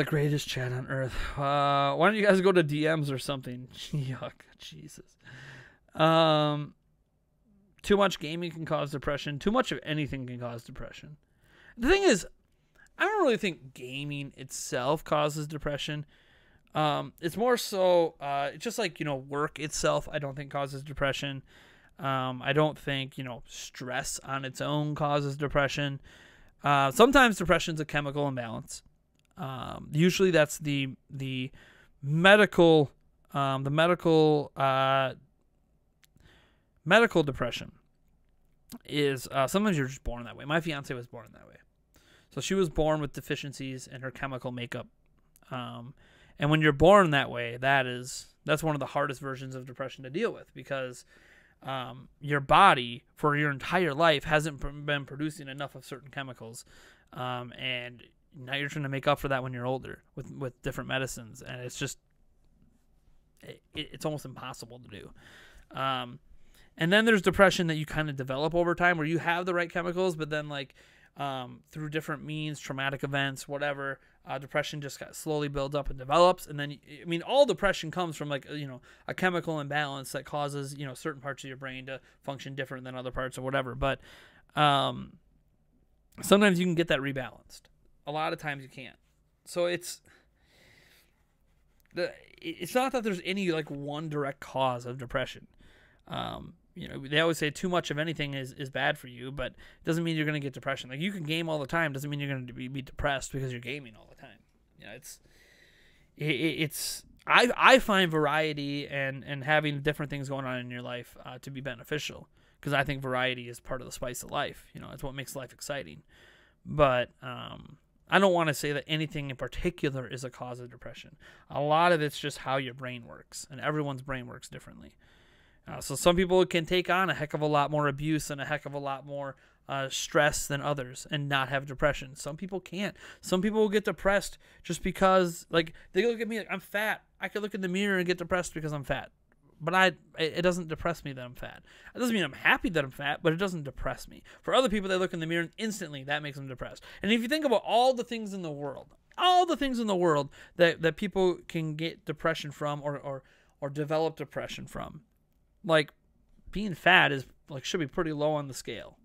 greatest chat on earth. Why don't you guys go to DMs or something? Yuck. Jesus. Too much gaming can cause depression. Too much of anything can cause depression. The thing is, I don't really think gaming itself causes depression. It's more so, just like, work itself, I don't think causes depression. I don't think, stress on its own causes depression. Sometimes depression's a chemical imbalance. Usually that's the medical depression is sometimes you're just born that way. My fiance was born that way. So she was born with deficiencies in her chemical makeup. And when you're born that way, that's one of the hardest versions of depression to deal with, because your body for your entire life hasn't been producing enough of certain chemicals. And now you're trying to make up for that when you're older with different medicines. And it's just, it's almost impossible to do. And then there's depression that you kind of develop over time, where you have the right chemicals, but then through different means, traumatic events, whatever, depression just slowly builds up and develops. And then, all depression comes from a chemical imbalance that causes, certain parts of your brain to function different than other parts or whatever. But sometimes you can get that rebalanced. A lot of times you can't. So it's not that there's any one direct cause of depression. They always say too much of anything is bad for you, but it doesn't mean you're going to get depression. Like, you can game all the time, doesn't mean you're going to be depressed because you're gaming all the time. I find variety and having different things going on in your life to be beneficial, because I think variety is part of the spice of life. It's what makes life exciting. But I don't want to say that anything in particular is a cause of depression. A lot of it's just how your brain works, and everyone's brain works differently. So some people can take on a heck of a lot more abuse and a heck of a lot more stress than others and not have depression. Some people can't. Some people will get depressed just because, they look at me like I'm fat. I could look in the mirror and get depressed because I'm fat. But it doesn't depress me that I'm fat. It doesn't mean I'm happy that I'm fat, but it doesn't depress me. For other people, they look in the mirror and instantly that makes them depressed. And if you think about all the things in the world, all the things in the world that people can get depression from or develop depression from. Like, being fat is like should be pretty low on the scale.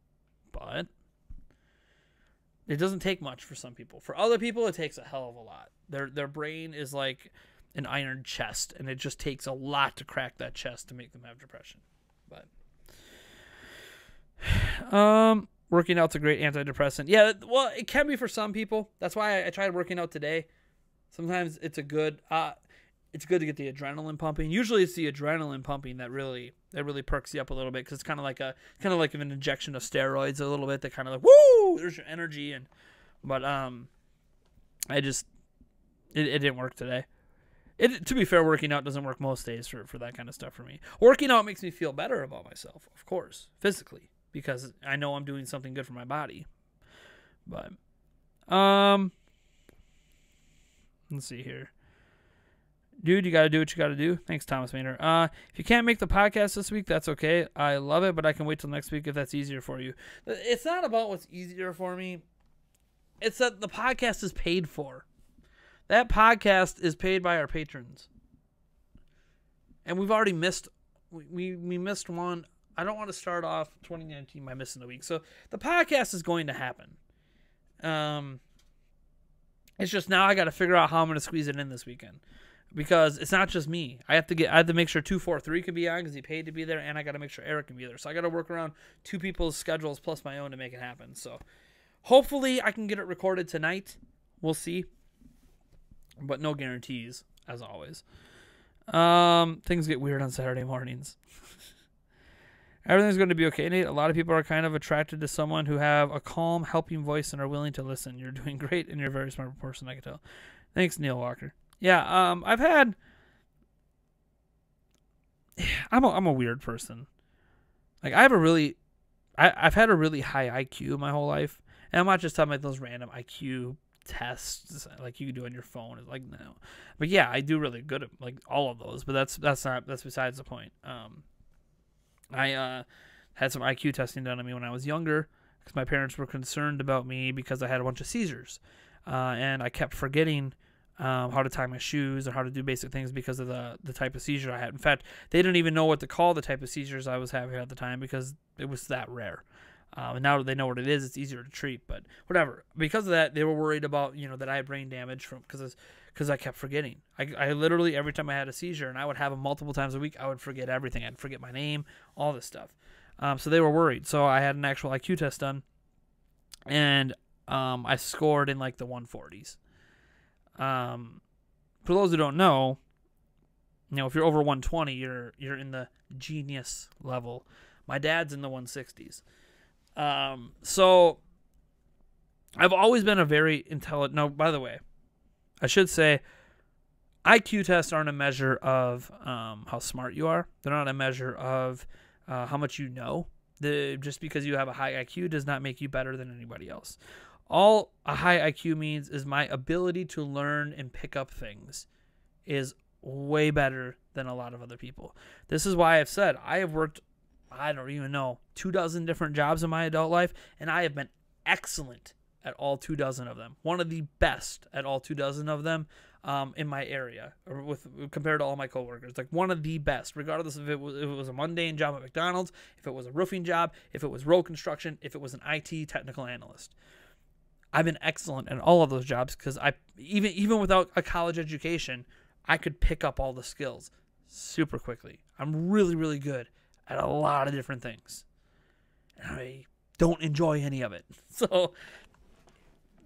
But it doesn't take much for some people. For other people, it takes a hell of a lot. Their brain is like an iron chest, and it just takes a lot to crack that chest to make them have depression. But working out's a great antidepressant. Yeah, well, it can be for some people. That's why I tried working out today. Sometimes it's good to get the adrenaline pumping. Usually it's the adrenaline pumping that really perks you up a little bit, because it's kind of like an injection of steroids a little bit. That kind of like, woo, there's your energy. But it didn't work today. To be fair, working out doesn't work most days for that kind of stuff for me. Working out makes me feel better about myself, of course, physically, because I know I'm doing something good for my body. But let's see here. Dude, you got to do what you got to do. Thanks, Thomas Maynard. If you can't make the podcast this week, that's okay. I love it, but I can wait till next week if that's easier for you. It's not about what's easier for me. It's that the podcast is paid for. That podcast is paid by our patrons. And we've already missed. We missed one. I don't want to start off 2019 by missing a week. So the podcast is going to happen. It's just now I got to figure out how I'm going to squeeze it in this weekend. Because it's not just me. I have to make sure 243 can be on because he paid to be there, and I got to make sure Eric can be there. So I got to work around two people's schedules plus my own to make it happen. So hopefully I can get it recorded tonight. We'll see. But no guarantees, as always. Things get weird on Saturday mornings. Everything's going to be okay, Nate. A lot of people are kind of attracted to someone who have a calm, helping voice and are willing to listen. You're doing great, and you're a very smart person, I can tell. Thanks, Neil Walker. Yeah, I'm a weird person. Like, I've had a really high IQ my whole life. And I'm not just talking about those random IQ tests like you can do on your phone. It's like, no. But yeah, I do really good at like all of those, but that's besides the point. I had some IQ testing done on me when I was younger because my parents were concerned about me because I had a bunch of seizures. And I kept forgetting how to tie my shoes or how to do basic things because of the type of seizure I had. In fact, they didn't even know what to call the type of seizures I was having at the time because it was that rare. And now that they know what it is, it's easier to treat. But whatever. Because of that, they were worried about that I had brain damage because I kept forgetting. I literally, every time I had a seizure, and I would have them multiple times a week, I would forget everything. I'd forget my name, all this stuff. So they were worried. So I had an actual IQ test done, and I scored in like the 140s. For those who don't know, if you're over 120, you're in the genius level. My dad's in the 160s. So I've always been a very intelligent. No, by the way, I should say IQ tests aren't a measure of how smart you are. They're not a measure of how much you know. Just because you have a high IQ does not make you better than anybody else. All a high IQ means is my ability to learn and pick up things is way better than a lot of other people. This is why I've said I have worked, I don't even know, 24 different jobs in my adult life, and I have been excellent at all 24 of them. One of the best at all 24 of them in my area, or compared to all my coworkers. Like one of the best, regardless if it was a mundane job at McDonald's, if it was a roofing job, if it was road construction, if it was an IT technical analyst. I've been excellent at all of those jobs because I even without a college education, I could pick up all the skills super quickly. I'm really, really good at a lot of different things. And I don't enjoy any of it. So,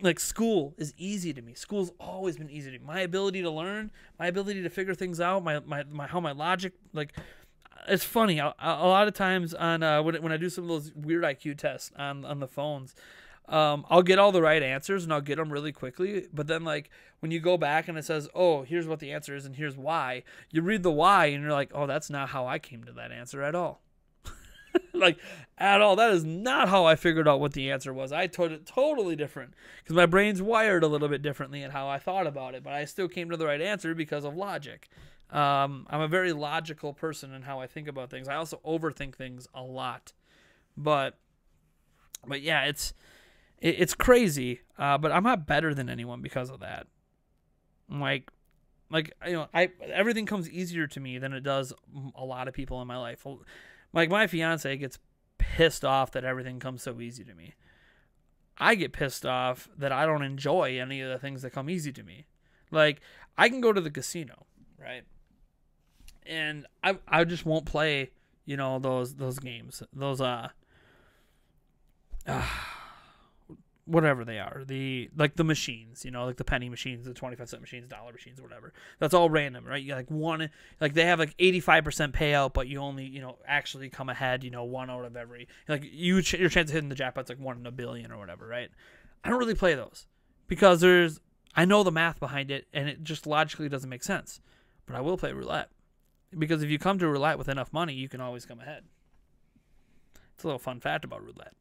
like, school is easy to me. School's always been easy to me. My ability to learn, my ability to figure things out, how my logic, like, it's funny. A lot of times on when I do some of those weird IQ tests on the phones, I'll get all the right answers and I'll get them really quickly. But then, like, when you go back and it says, oh, here's what the answer is and here's why, you read the why and you're like, oh, that's not how I came to that answer at all. Like, at all. That is not how I figured out what the answer was. I told it totally different because my brain's wired a little bit differently in how I thought about it. But I still came to the right answer because of logic. I'm a very logical person in how I think about things. I also overthink things a lot. But yeah, It's crazy, but I'm not better than anyone because of that. Like everything comes easier to me than it does a lot of people in my life. Like my fiance gets pissed off that everything comes so easy to me. I get pissed off that I don't enjoy any of the things that come easy to me. Like I can go to the casino, right? And I just won't play, those games, those whatever they are, the machines, like the penny machines, the 25-cent machines, dollar machines, whatever. That's all random, right? You they have 85% payout, but you only actually come ahead, one out of every, your chance of hitting the jackpot's 1 in a billion or whatever, right? I don't really play those because I know the math behind it and it just logically doesn't make sense. But I will play roulette because if you come to roulette with enough money, you can always come ahead. It's a little fun fact about roulette.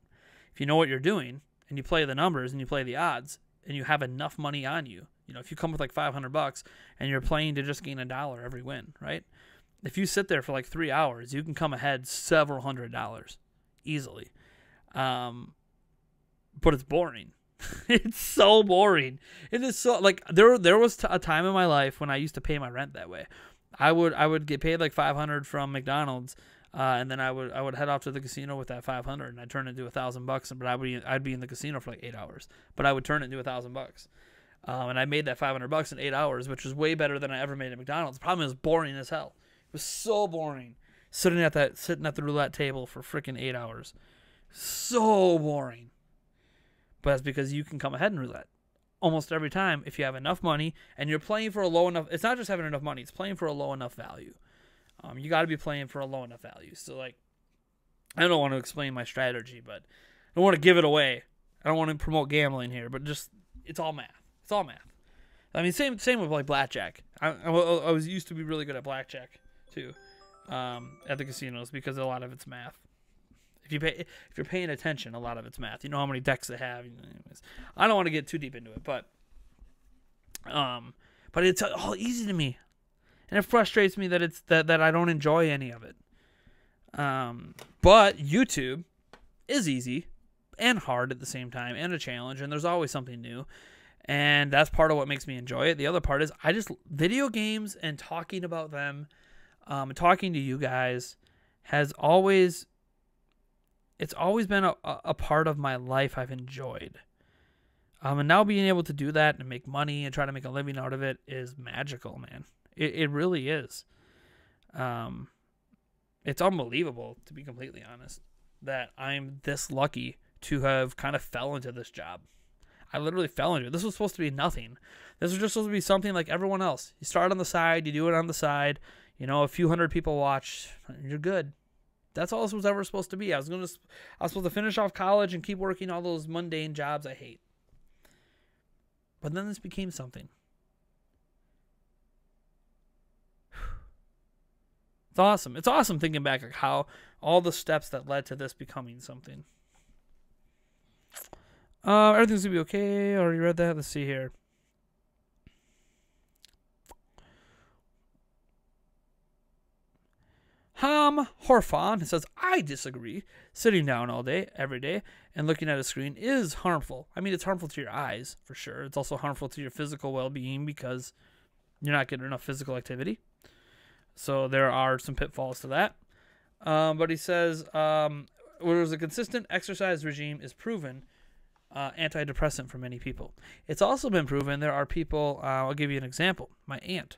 If you know what you're doing, and you play the numbers and you play the odds and you have enough money on you, if you come with $500 and you're playing to just gain $1 every win, right? If you sit there for 3 hours, you can come ahead several $100s easily. But it's boring. It's so boring. It is so there was a time in my life when I used to pay my rent that way. I would get paid $500 from McDonald's. And then I would head off to the casino with that $500, and I'd turn it into $1,000. But I'd be in the casino for 8 hours, but I would turn it into $1,000. And I made that $500 in 8 hours, which was way better than I ever made at McDonald's. The problem is boring as hell. It was so boring sitting at the roulette table for freaking 8 hours. So boring. But that's because you can come ahead in roulette almost every time if you have enough money and you're playing for a low enough. It's not just having enough money; it's playing for a low enough value. You got to be playing for a low enough value. So, I don't want to explain my strategy, but I don't want to give it away. I don't want to promote gambling here, but just, it's all math. It's all math. I mean, same with blackjack. I was used to be really good at blackjack too, at the casinos because a lot of it's math. If you're paying attention, a lot of it's math. You know how many decks they have. Anyways, I don't want to get too deep into it, but it's all easy to me. And it frustrates me that that I don't enjoy any of it. But YouTube is easy and hard at the same time and a challenge, and there's always something new. And that's part of what makes me enjoy it. The other part is video games and talking about them, talking to you guys it's always been a part of my life I've enjoyed. And now being able to do that and make money and try to make a living out of it is magical, man. It really is. It's unbelievable, to be completely honest, that I'm this lucky to have kind of fell into this job. I literally fell into it. This was supposed to be nothing. This was just supposed to be something like everyone else. You start on the side, you do it on the side, a few hundred people watch, you're good. That's all this was ever supposed to be. I was supposed to finish off college and keep working all those mundane jobs I hate. But then this became something. It's awesome. It's awesome thinking back at how all the steps that led to this becoming something. Everything's going to be okay. I already read that. Let's see here. Horfon says, I disagree. Sitting down all day, every day, and looking at a screen is harmful. I mean, it's harmful to your eyes, for sure. It's also harmful to your physical well-being because you're not getting enough physical activity. So there are some pitfalls to that. But he says, whereas a consistent exercise regime is proven antidepressant for many people. It's also been proven there are people, I'll give you an example. My aunt,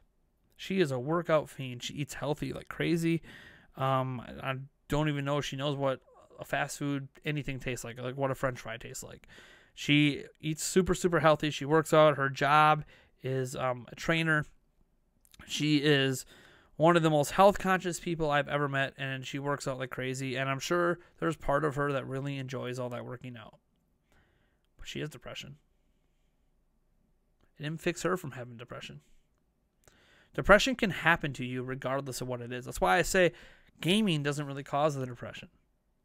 she is a workout fiend. She eats healthy like crazy. I don't even know if she knows what a fast food anything tastes like what a French fry tastes like. She eats super, super healthy. She works out. Her job is a trainer. She is one of the most health-conscious people I've ever met, and she works out like crazy, and I'm sure there's part of her that really enjoys all that working out. But she has depression. It didn't fix her from having depression. Depression can happen to you regardless of what it is. That's why I say gaming doesn't really cause the depression.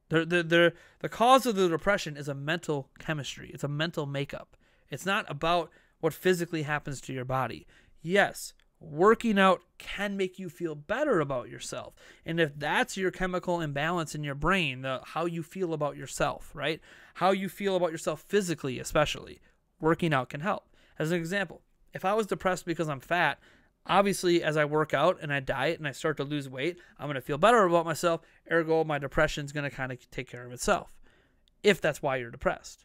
The cause of the depression is a mental chemistry. It's a mental makeup. It's not about what physically happens to your body. Yes, Working out can make you feel better about yourself. And if that's your chemical imbalance in your brain, how you feel about yourself, right? How you feel about yourself physically, especially, working out can help. As an example, if I was depressed because I'm fat, obviously as I work out and I diet and I start to lose weight, I'm going to feel better about myself. Ergo, my depression is going to kind of take care of itself. If that's why you're depressed.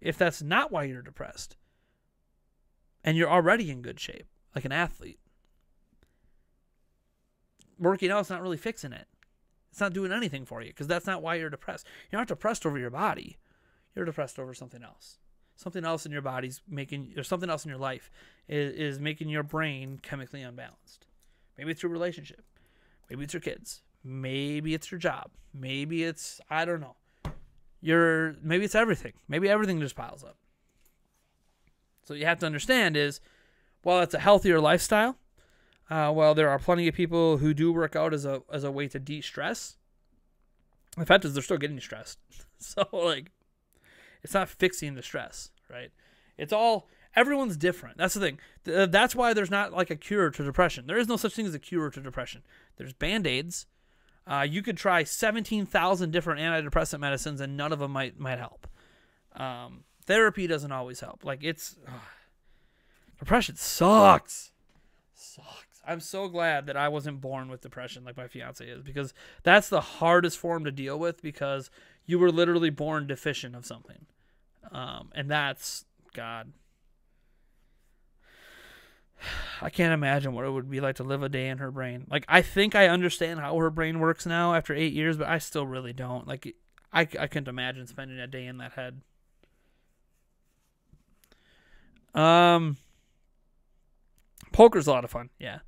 If that's not why you're depressed, and you're already in good shape, like an athlete, working out is not really fixing it. It's not doing anything for you because that's not why you're depressed. You're not depressed over your body. You're depressed over something else. Something else in your body's making, or something else in your life is making your brain chemically unbalanced. Maybe it's your relationship. Maybe it's your kids. Maybe it's your job. Maybe it's, I don't know. Maybe it's everything. Maybe everything just piles up. So you have to understand is, while it's a healthier lifestyle, while there are plenty of people who do work out as a way to de-stress, the fact is they're still getting stressed. So like, it's not fixing the stress, right? Everyone's different. That's the thing. That's why there's not like a cure to depression. There is no such thing as a cure to depression. There's Band-Aids. You could try 17,000 different antidepressant medicines and none of them might help. Therapy doesn't always help. Like depression sucks. I'm so glad that I wasn't born with depression like my fiance is, because that's the hardest form to deal with, because you were literally born deficient of something. And that's, God, I can't imagine what it would be like to live a day in her brain. Like, I think I understand how her brain works now after 8 years, but I still really don't. Like, I couldn't imagine spending a day in that head. Poker's a lot of fun. Yeah.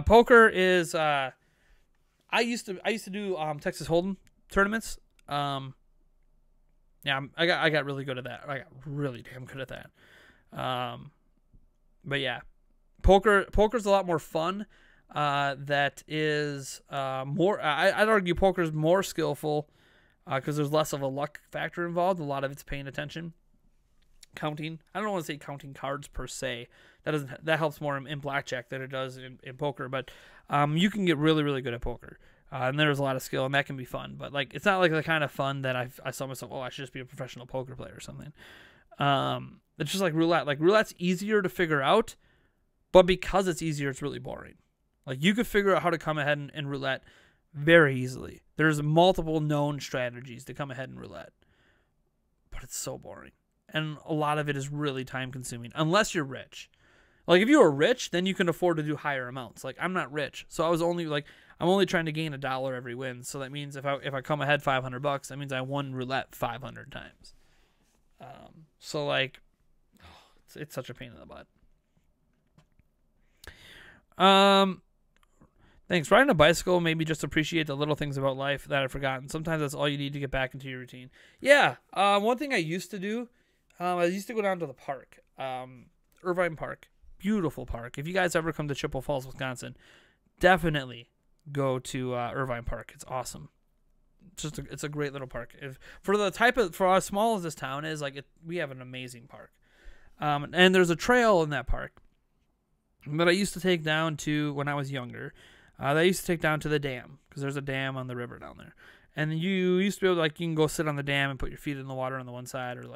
Poker is, I used to do, Texas Hold'em tournaments. Yeah, I got really good at that. I got really damn good at that. But yeah, poker's a lot more fun. That is, more, I'd argue poker's more skillful, cause there's less of a luck factor involved. A lot of it's paying attention. Counting. I don't want to say counting cards per se. That helps more in blackjack than it does in poker. But you can get really, really good at poker. And there's a lot of skill, and that can be fun. But like, it's not like the kind of fun that I saw myself, oh, I should just be a professional poker player or something. It's just like roulette. Like, roulette's easier to figure out, but because it's easier, it's really boring. Like, you could figure out how to come ahead in roulette very easily. There's multiple known strategies to come ahead in roulette, but it's so boring. And a lot of it is really time consuming, unless you're rich. Like, if you are rich, then you can afford to do higher amounts. Like, I'm not rich, so I'm only trying to gain $1 every win. So that means if I come ahead $500, that means I won roulette 500 times. So like, it's such a pain in the butt. Thanks. Riding a bicycle made me just appreciate the little things about life that I've forgotten. Sometimes that's all you need to get back into your routine. Yeah. One thing I used to do, I used to go down to the park, Irvine Park, beautiful park. If you guys ever come to Chippewa Falls, Wisconsin, definitely go to Irvine Park. It's awesome. It's a great little park. For as small as this town is, we have an amazing park. And there's a trail in that park that I used to take down to when I was younger. That I used to take down to the dam, because there's a dam on the river down there. And you used to be able to, you can go sit on the dam and put your feet in the water on the one side, or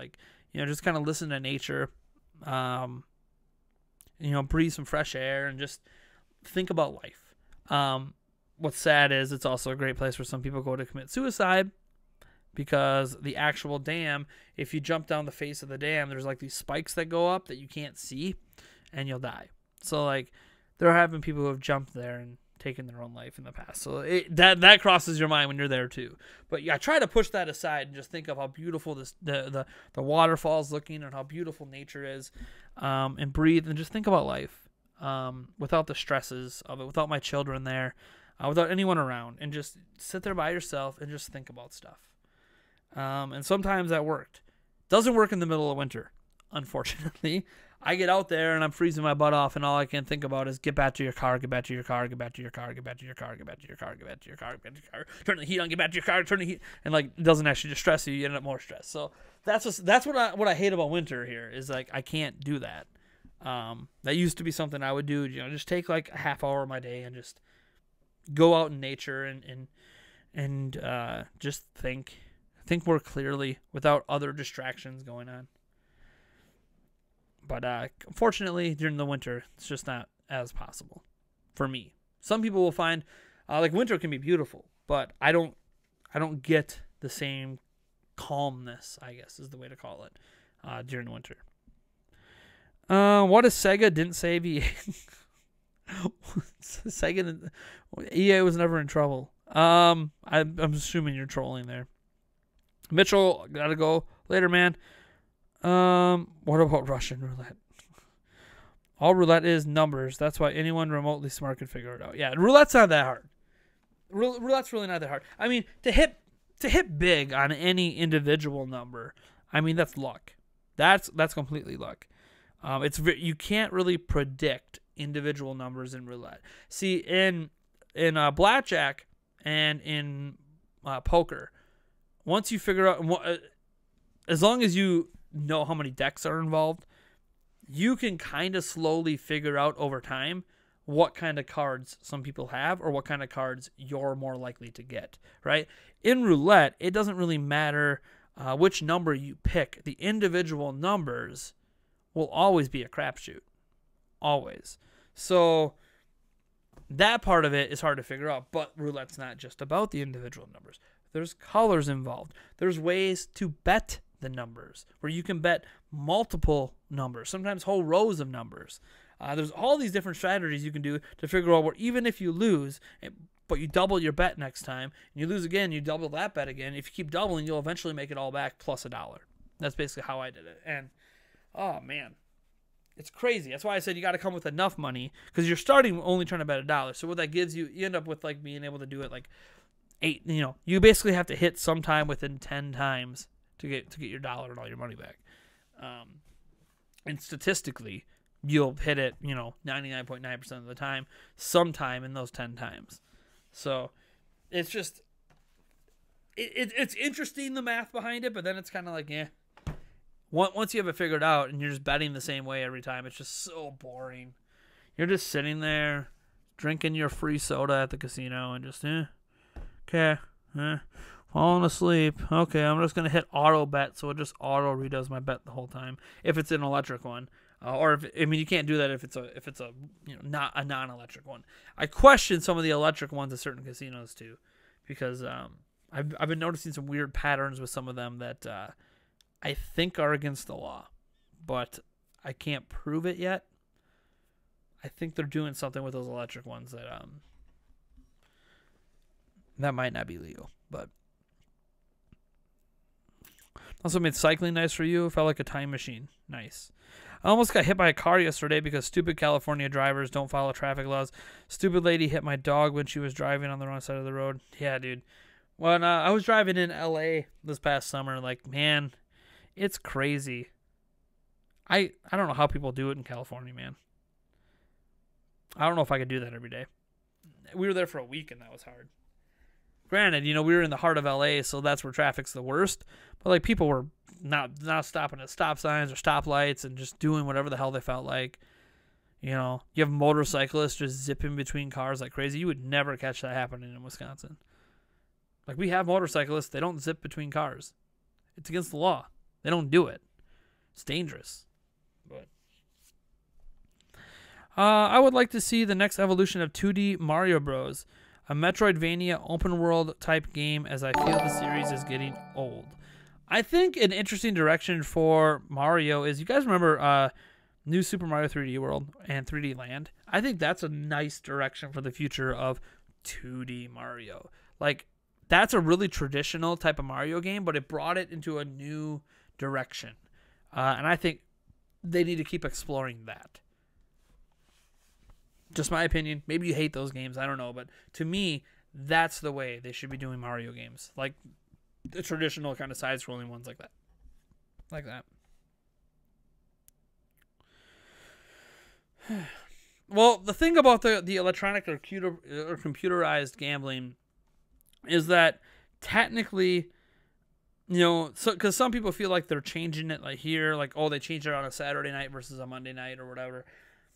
just kind of listen to nature, breathe some fresh air and just think about life. What's sad is it's also a great place where some people go to commit suicide, because the actual dam, if you jump down the face of the dam, there's these spikes that go up that you can't see, and you'll die. So there have been people who have jumped there and taken their own life in the past. So that crosses your mind when you're there too. But yeah, try to push that aside and just think of how beautiful the waterfall's looking, and how beautiful nature is, and breathe and just think about life, without the stresses of it, without my children there, without anyone around, and just sit there by yourself and just think about stuff. And sometimes that worked. Doesn't work in the middle of winter, unfortunately. I get out there and I'm freezing my butt off, and all I can think about is get back to your car, get back to your car, get back to your car, get back to your car, get back to your car, get back to your car, get back to your car, turn the heat on, get back to your car, turn the heat, and it doesn't actually just stress you. You end up more stressed. So that's what I hate about winter here is I can't do that. That used to be something I would do. You know, just take like a half hour of my day and just go out in nature and just think more clearly without other distractions going on. But unfortunately, during the winter, it's just not as possible for me. Some people will find like winter can be beautiful, but I don't get the same calmness, I guess is the way to call it, during the winter. What if Sega didn't save EA? Sega, EA was never in trouble. I'm assuming you're trolling there. Mitchell, gotta go later, man. What about Russian roulette? All roulette is numbers. That's why anyone remotely smart could figure it out. Yeah, roulette's not that hard. Roulette's really not that hard. I mean, to hit big on any individual number, I mean that's luck. That's completely luck. You can't really predict individual numbers in roulette. See, in blackjack and in poker, once you figure out, as long as you know how many decks are involved, you can kind of slowly figure out over time what kind of cards some people have or what kind of cards you're more likely to get, right? In roulette, it doesn't really matter which number you pick. The individual numbers will always be a crapshoot. Always. So that part of it is hard to figure out, but roulette's not just about the individual numbers. There's colors involved. There's ways to bet the numbers where you can bet multiple numbers, sometimes whole rows of numbers. There's all these different strategies you can do to figure out where even if you lose, but you double your bet next time, and you lose again, you double that bet again. If you keep doubling, you'll eventually make it all back plus $1. That's basically how I did it. And, oh, man, it's crazy. That's why I said you got to come with enough money because you're starting only trying to bet $1. So what that gives you, you end up with like being able to do it like 8, you basically have to hit sometime within 10 times to get your dollar and all your money back. And statistically, you'll hit it, 99.9% of the time, sometime in those 10 times. So it's just, it's interesting, the math behind it, but then it's kind of like, once you have it figured out and you're just betting the same way every time, it's just so boring. You're just sitting there drinking your free soda at the casino and just, okay, falling asleep. Okay, I'm just gonna hit auto bet, so it just auto redoes my bet the whole time. If it's an electric one, or you can't do that if it's a not a non-electric one. I question some of the electric ones at certain casinos too, because I've been noticing some weird patterns with some of them that I think are against the law, but I can't prove it yet. I think they're doing something with those electric ones that might not be legal, but. Also made cycling nice for you. Felt like a time machine. Nice. I almost got hit by a car yesterday because stupid California drivers don't follow traffic laws. Stupid lady hit my dog when she was driving on the wrong side of the road. Yeah, dude. When I was driving in LA this past summer, like, man, it's crazy. I don't know how people do it in California, man. I don't know if I could do that every day. We were there for a week and that was hard. Granted, we were in the heart of LA, so that's where traffic's the worst. But like people were not stopping at stop signs or stoplights and just doing whatever the hell they felt like. You have motorcyclists just zipping between cars like crazy. You would never catch that happening in Wisconsin. Like we have motorcyclists, they don't zip between cars. It's against the law. They don't do it. It's dangerous. But I would like to see the next evolution of 2D Mario Bros. A Metroidvania open-world type game, as I feel the series is getting old. I think an interesting direction for Mario is, you guys remember New Super Mario 3D World and 3D Land? I think that's a nice direction for the future of 2D Mario. Like, that's a really traditional type of Mario game, but it brought it into a new direction. And I think they need to keep exploring that. Just my opinion. Maybe you hate those games. I don't know. But to me, that's the way they should be doing Mario games. Like the traditional kind of side-scrolling ones like that. Like that. Well, the thing about the electronic or computerized gambling is that technically you know, so because some people feel like they're changing it like here, like, oh, they changed it on a Saturday night versus a Monday night or whatever.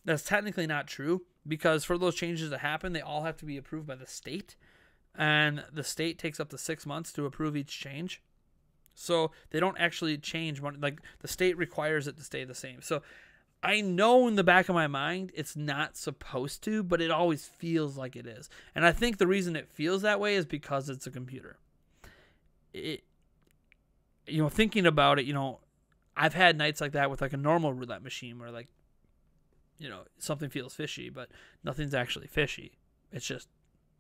That's technically not true, because for those changes to happen, they all have to be approved by the state, and the state takes up to 6 months to approve each change. So they don't actually change one. Like, the state requires it to stay the same. So I know in the back of my mind it's not supposed to, but it always feels like it is. And I think the reason it feels that way is because it's a computer. It, you know, thinking about it, you know, I've had nights like that with like a normal roulette machine where, like, you know, something feels fishy, but nothing's actually fishy. It's just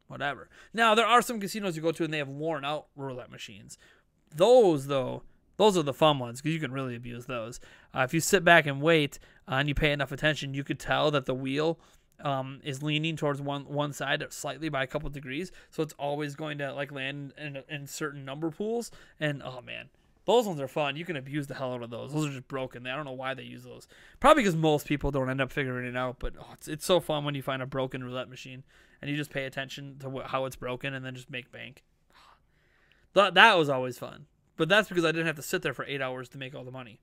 whatever. Now, there are some casinos you go to and they have worn out roulette machines. Those, though, those are the fun ones because you can really abuse those. If you sit back and wait and you pay enough attention, you could tell that the wheel is leaning towards one side slightly by a couple of degrees. So it's always going to, like, land in certain number pools. And, oh, man. Those ones are fun. You can abuse the hell out of those. Those are just broken. I don't know why they use those. Probably because most people don't end up figuring it out. But it's so fun when you find a broken roulette machine and you just pay attention to how it's broken and then just make bank. That was always fun. But that's because I didn't have to sit there for 8 hours to make all the money.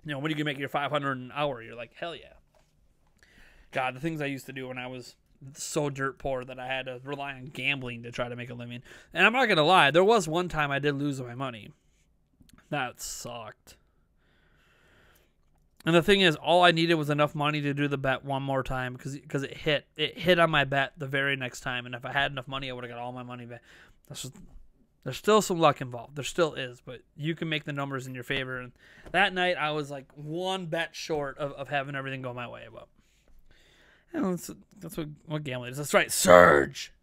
You know, when you can make your $500 an hour, you're like, hell yeah. God, the things I used to do when I was so dirt poor that I had to rely on gambling to try to make a living. And I'm not going to lie, there was one time I did lose my money. That sucked. And the thing is, all I needed was enough money to do the bet one more time because it hit. It hit on my bet the very next time. And if I had enough money, I would have got all my money back. There's still some luck involved. There still is, but you can make the numbers in your favor. And that night, I was like one bet short of having everything go my way. But you know, that's what gambling is. That's right, Surge.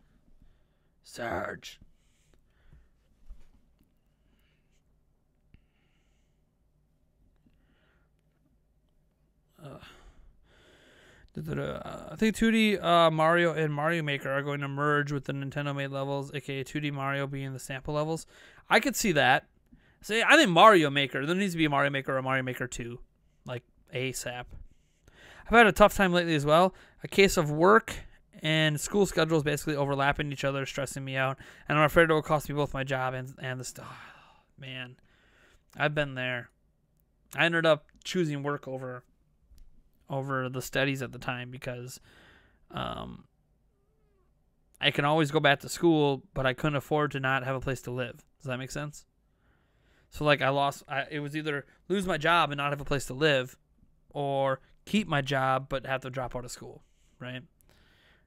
I think 2D Mario and Mario Maker are going to merge with the Nintendo-made levels, aka 2D Mario being the sample levels. I could see that. See, I think Mario Maker, there needs to be a Mario Maker or a Mario Maker 2, like ASAP. I've had a tough time lately as well. A case of work and school schedules basically overlapping each other, stressing me out, and I'm afraid it will cost me both my job and the stuff. Oh, man, I've been there. I ended up choosing work over the studies at the time because I can always go back to school, but I couldn't afford to not have a place to live. Does that make sense? So, like, it was either lose my job and not have a place to live, or keep my job but have to drop out of school, right?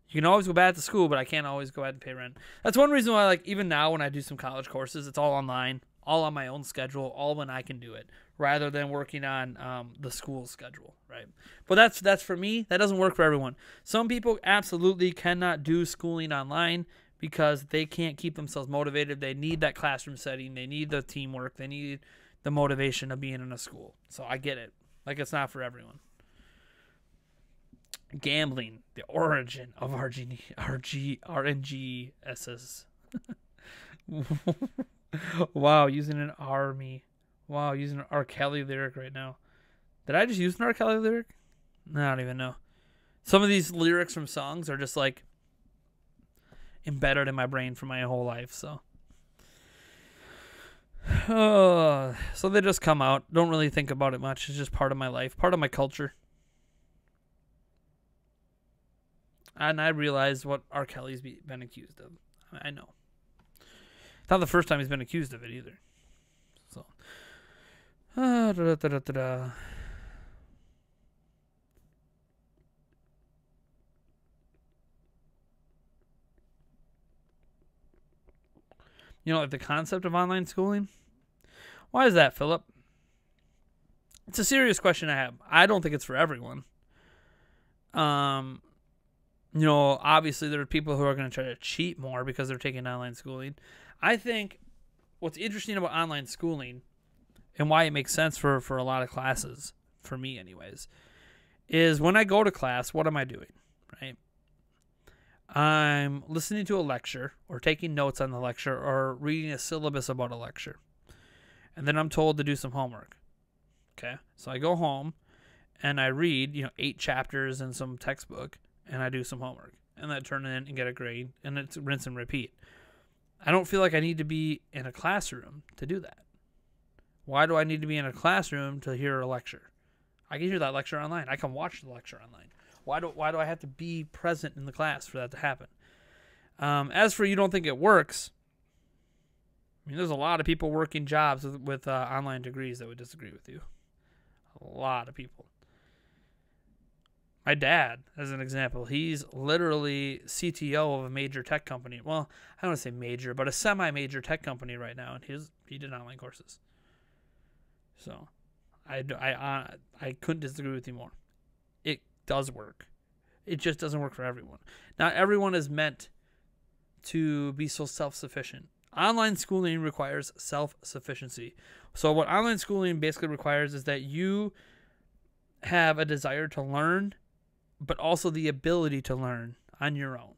You can always go back to school, but I can't always go ahead and pay rent. That's one reason why, like, even now when I do some college courses, it's all online, all on my own schedule, all when I can do it, rather than working on the school schedule, right? But that's for me. That doesn't work for everyone. Some people absolutely cannot do schooling online because they can't keep themselves motivated. They need that classroom setting. They need the teamwork. They need the motivation of being in a school. So I get it. Like, it's not for everyone. Gambling, the origin of RNGSS. Wow, using an army. Wow, using an R. Kelly lyric right now. Did I just use an R. Kelly lyric? I don't even know. Some of these lyrics from songs are just like embedded in my brain for my whole life. So they just come out. Don't really think about it much. It's just part of my life, part of my culture. And I realized what R. Kelly's been accused of. I know. It's not the first time he's been accused of it either. So. You know, like the concept of online schooling? Why is that, Philip? It's a serious question I have. I don't think it's for everyone. You know, obviously there are people who are going to try to cheat more because they're taking online schooling. I think what's interesting about online schooling and why it makes sense for a lot of classes, for me anyways, is when I go to class, what am I doing, right? I'm listening to a lecture or taking notes on the lecture or reading a syllabus about a lecture. And then I'm told to do some homework. Okay? So I go home and I read, 8 chapters in some textbook and I do some homework. And I turn it in and get a grade and it's rinse and repeat. I don't feel like I need to be in a classroom to do that. Why do I need to be in a classroom to hear a lecture? I can hear that lecture online. I can watch the lecture online. Why do I have to be present in the class for that to happen? As for you don't think it works, I mean, there's a lot of people working jobs with online degrees that would disagree with you. A lot of people. My dad, as an example, he's literally CTO of a major tech company. Well, I don't want to say major, but a semi-major tech company right now, and he did online courses. So, I couldn't disagree with you more. It does work. It just doesn't work for everyone. Not everyone is meant to be so self-sufficient. Online schooling requires self-sufficiency. So what online schooling basically requires is that you have a desire to learn, but also the ability to learn on your own.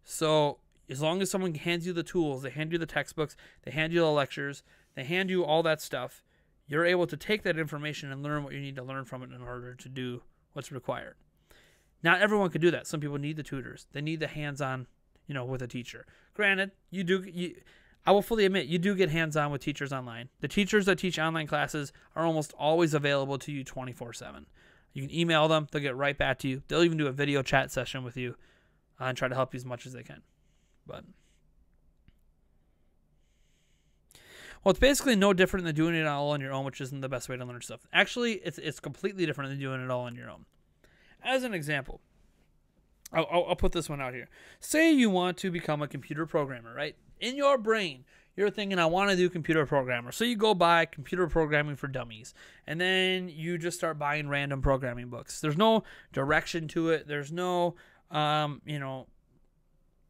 So as long as someone hands you the tools, they hand you the textbooks, they hand you the lectures, they hand you all that stuff, you're able to take that information and learn what you need to learn from it in order to do what's required. Not everyone can do that. Some people need the tutors. They need the hands-on, with a teacher. Granted, I will fully admit, you do get hands-on with teachers online. The teachers that teach online classes are almost always available to you 24/7. You can email them. They'll get right back to you. They'll even do a video chat session with you and try to help you as much as they can. Well, it's basically no different than doing it all on your own, which isn't the best way to learn stuff. Actually, it's completely different than doing it all on your own. As an example, I'll put this one out here. Say you want to become a computer programmer, right? In your brain, you're thinking, I want to do computer programmer. So you go buy Computer Programming for Dummies, and then you just start buying random programming books. There's no direction to it. There's no,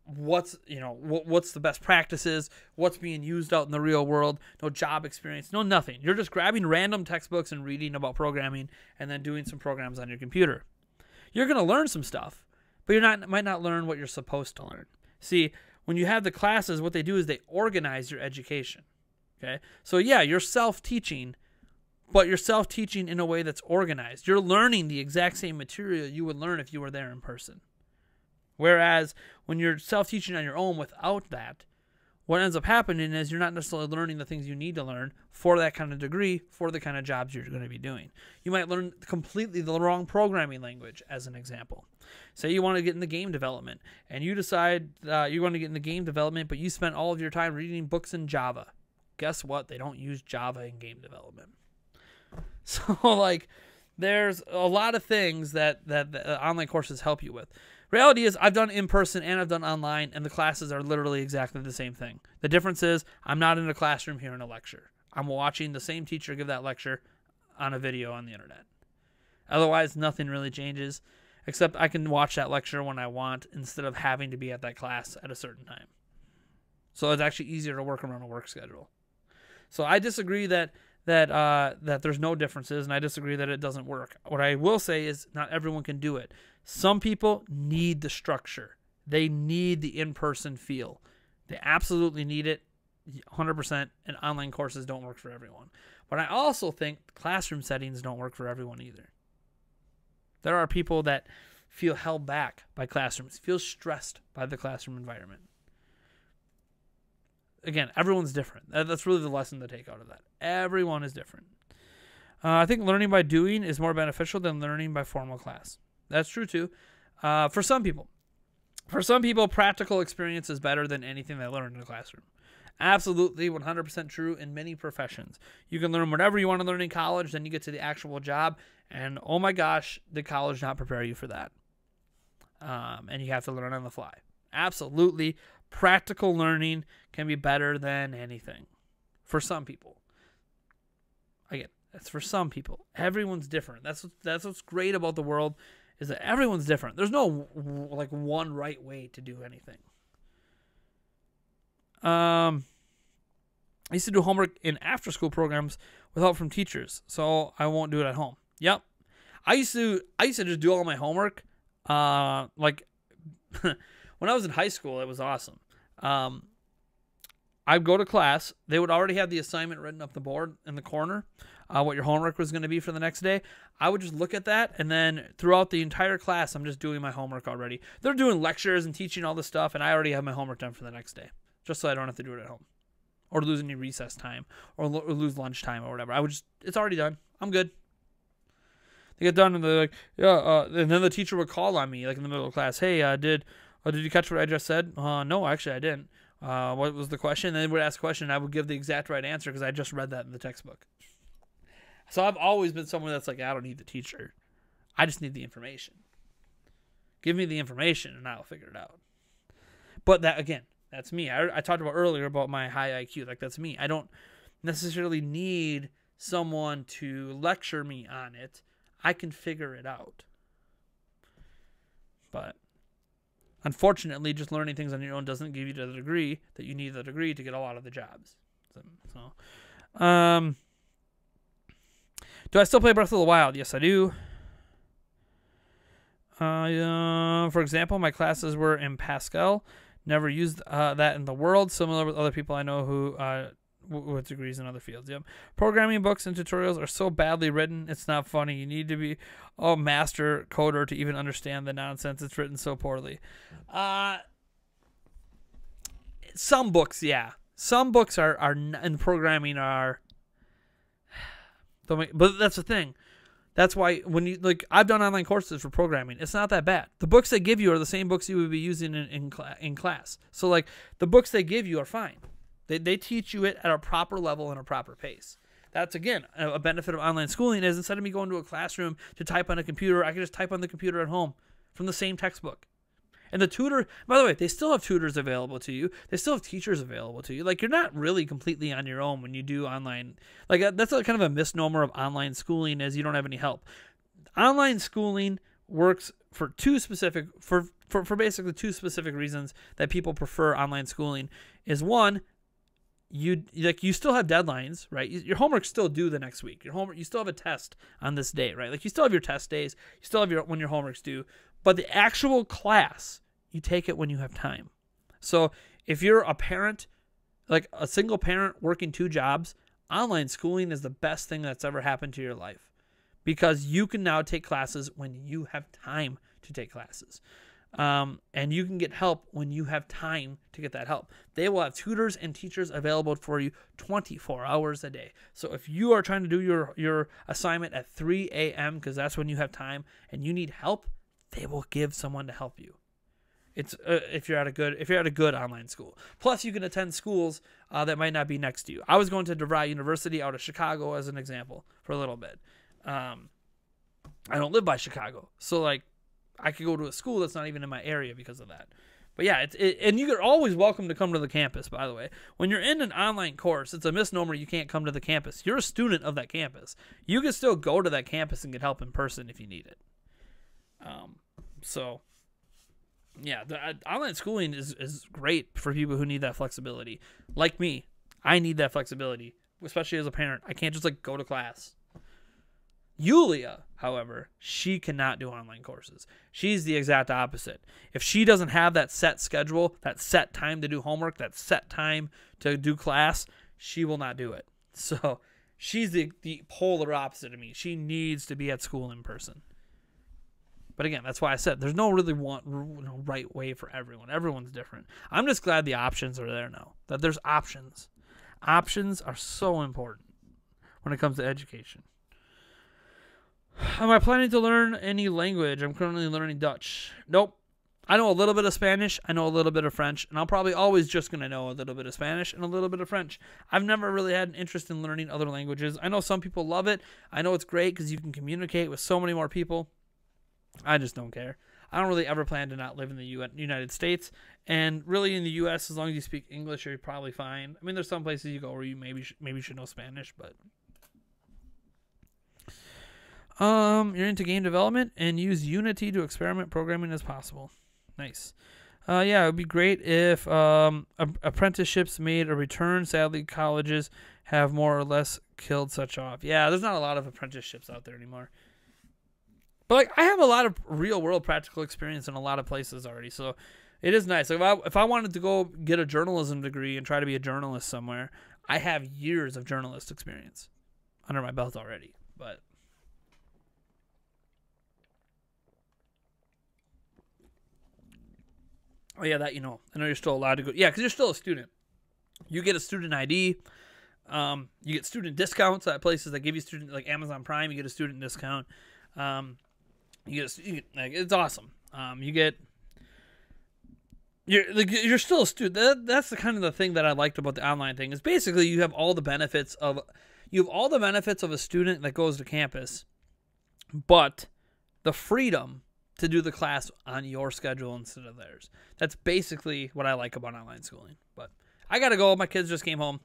what's the best practices, what's being used out in the real world, no job experience, no nothing. You're just grabbing random textbooks and reading about programming and then doing some programs on your computer. You're going to learn some stuff, but you might not learn what you're supposed to learn. See, when you have the classes, what they do is they organize your education. Okay? So yeah, you're self-teaching, but you're self-teaching in a way that's organized. You're learning the exact same material you would learn if you were there in person. Whereas when you're self-teaching on your own without that, what ends up happening is you're not necessarily learning the things you need to learn for that kind of degree, for the kind of jobs you're going to be doing. You might learn completely the wrong programming language, as an example. Say you want to get into game development, and you decide you want to get into game development, but you spent all of your time reading books in Java. Guess what? They don't use Java in game development. So, there's a lot of things that online courses help you with. Reality is, I've done in-person and I've done online, and the classes are literally exactly the same thing. The difference is, I'm not in a classroom hearing a lecture. I'm watching the same teacher give that lecture on a video on the internet. Otherwise, nothing really changes, except I can watch that lecture when I want instead of having to be at that class at a certain time. So it's actually easier to work around a work schedule. So I disagree that there's no differences, and I disagree that it doesn't work. What I will say is not everyone can do it. Some people need the structure. They need the in-person feel. They absolutely need it 100%, and online courses don't work for everyone. But I also think classroom settings don't work for everyone either. There are people that feel held back by classrooms, feel stressed by the classroom environment. Again, everyone's different. That's really the lesson to take out of that. Everyone is different. I think learning by doing is more beneficial than learning by formal class. That's true too. For some people. For some people, practical experience is better than anything they learn in a classroom. Absolutely 100% true in many professions. You can learn whatever you want to learn in college, then you get to the actual job, and oh my gosh, did college not prepare you for that? And you have to learn on the fly. Absolutely, practical learning can be better than anything for some people. Again, that's for some people. Everyone's different. That's what's great about the world, is that everyone's different. There's no one right way to do anything. I used to do homework in after-school programs with help from teachers, so I won't do it at home. Yep, I used to just do all my homework. When I was in high school, it was awesome. I'd go to class. They would already have the assignment written up the board in the corner, what your homework was going to be for the next day. I would just look at that, and then throughout the entire class, I'm just doing my homework already. They're doing lectures and teaching all this stuff, and I already have my homework done for the next day. just so I don't have to do it at home or lose any recess time or lose lunch time or whatever. It's already done. I'm good. They get done and they're like, yeah, and then the teacher would call on me like in the middle of class. Hey, did you catch what I just said? No, actually I didn't. What was the question? And they would ask a question and I would give the exact right answer because I just read that in the textbook. So I've always been someone that's like, I don't need the teacher. I just need the information. Give me the information and I'll figure it out. But that, again, that's me. I talked about earlier about my high IQ. Like, that's me. I don't necessarily need someone to lecture me on it. I can figure it out. But unfortunately, just learning things on your own doesn't give you the degree that you need the degree to get a lot of the jobs. Do I still play Breath of the Wild? Yes, I do. For example, my classes were in Pascal. Never used that in the world. Similar with other people I know who with degrees in other fields. Yep. Programming books and tutorials are so badly written, it's not funny. You need to be a master coder to even understand the nonsense. It's written so poorly. Some books, yeah. Some books are in programming are. But that's the thing. That's why when you I've done online courses for programming. It's not that bad. The books they give you are the same books you would be using in class. So the books they give you are fine. They teach you it at a proper level and a proper pace. That's again a benefit of online schooling is instead of me going to a classroom to type on a computer, I can just type on the computer at home from the same textbook. And the tutor, by the way, they still have tutors available to you. They still have teachers available to you. You're not really completely on your own when you do online. That's kind of a misnomer of online schooling is you don't have any help. Online schooling works for basically two specific reasons that people prefer online schooling. Is one, you still have deadlines, right? Your homework's still due the next week. You still have a test on this day, right? You still have your test days. You still have when your homework's due. But the actual class, you take it when you have time. So if you're a parent, a single parent working 2 jobs, online schooling is the best thing that's ever happened to your life because you can now take classes when you have time to take classes. And you can get help when you have time to get that help. They will have tutors and teachers available for you 24 hours a day. So if you are trying to do your assignment at 3 a.m. because that's when you have time and you need help, they will give someone to help you. It's if you're at a good online school. Plus, you can attend schools that might not be next to you. I was going to DeVry University out of Chicago as an example for a little bit. I don't live by Chicago, so I could go to a school that's not even in my area because of that. But yeah, and you're always welcome to come to the campus. By the way, when you're in an online course, it's a misnomer you can't come to the campus. You're a student of that campus. You can still go to that campus and get help in person if you need it. So, yeah, the online schooling is great for people who need that flexibility. Like me, I need that flexibility, especially as a parent. I can't just go to class. Yulia, however, she cannot do online courses. She's the exact opposite. If she doesn't have that set schedule, that set time to do homework, that set time to do class, she will not do it. So she's the polar opposite of me. She needs to be at school in person. But again, that's why I said there's no really right way for everyone. Everyone's different. I'm just glad the options are there now, that there's options. Options are so important when it comes to education. Am I planning to learn any language? I'm currently learning Dutch. Nope. I know a little bit of Spanish. I know a little bit of French. And I'm probably always just going to know a little bit of Spanish and a little bit of French. I've never really had an interest in learning other languages. I know some people love it. I know it's great because you can communicate with so many more people. I just don't care. I don't really ever plan to not live in the United States. And really in the U.S., as long as you speak English, you're probably fine. I mean, there's some places you go where you maybe should know Spanish, but... You're into game development and use Unity to experiment programming as possible. Nice. Yeah, it would be great if apprenticeships made a return. Sadly, colleges have more or less killed such off. Yeah, there's not a lot of apprenticeships out there anymore. But I have a lot of real-world practical experience in a lot of places already, so it is nice. If I wanted to go get a journalism degree and try to be a journalist somewhere, I have years of journalist experience under my belt already. But Oh yeah, that, I know you're still allowed to go. Yeah, because you're still a student. You get a student ID. You get student discounts at places that give you student, like Amazon Prime. You get a student discount. It's awesome. You're still a student. That's the kind of the thing that I liked about the online thing is basically you have all the benefits of a student that goes to campus, but the freedom to do the class on your schedule instead of theirs. That's basically what I like about online schooling. But I gotta go. My kids just came home.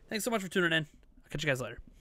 Thanks so much for tuning in. I'll catch you guys later.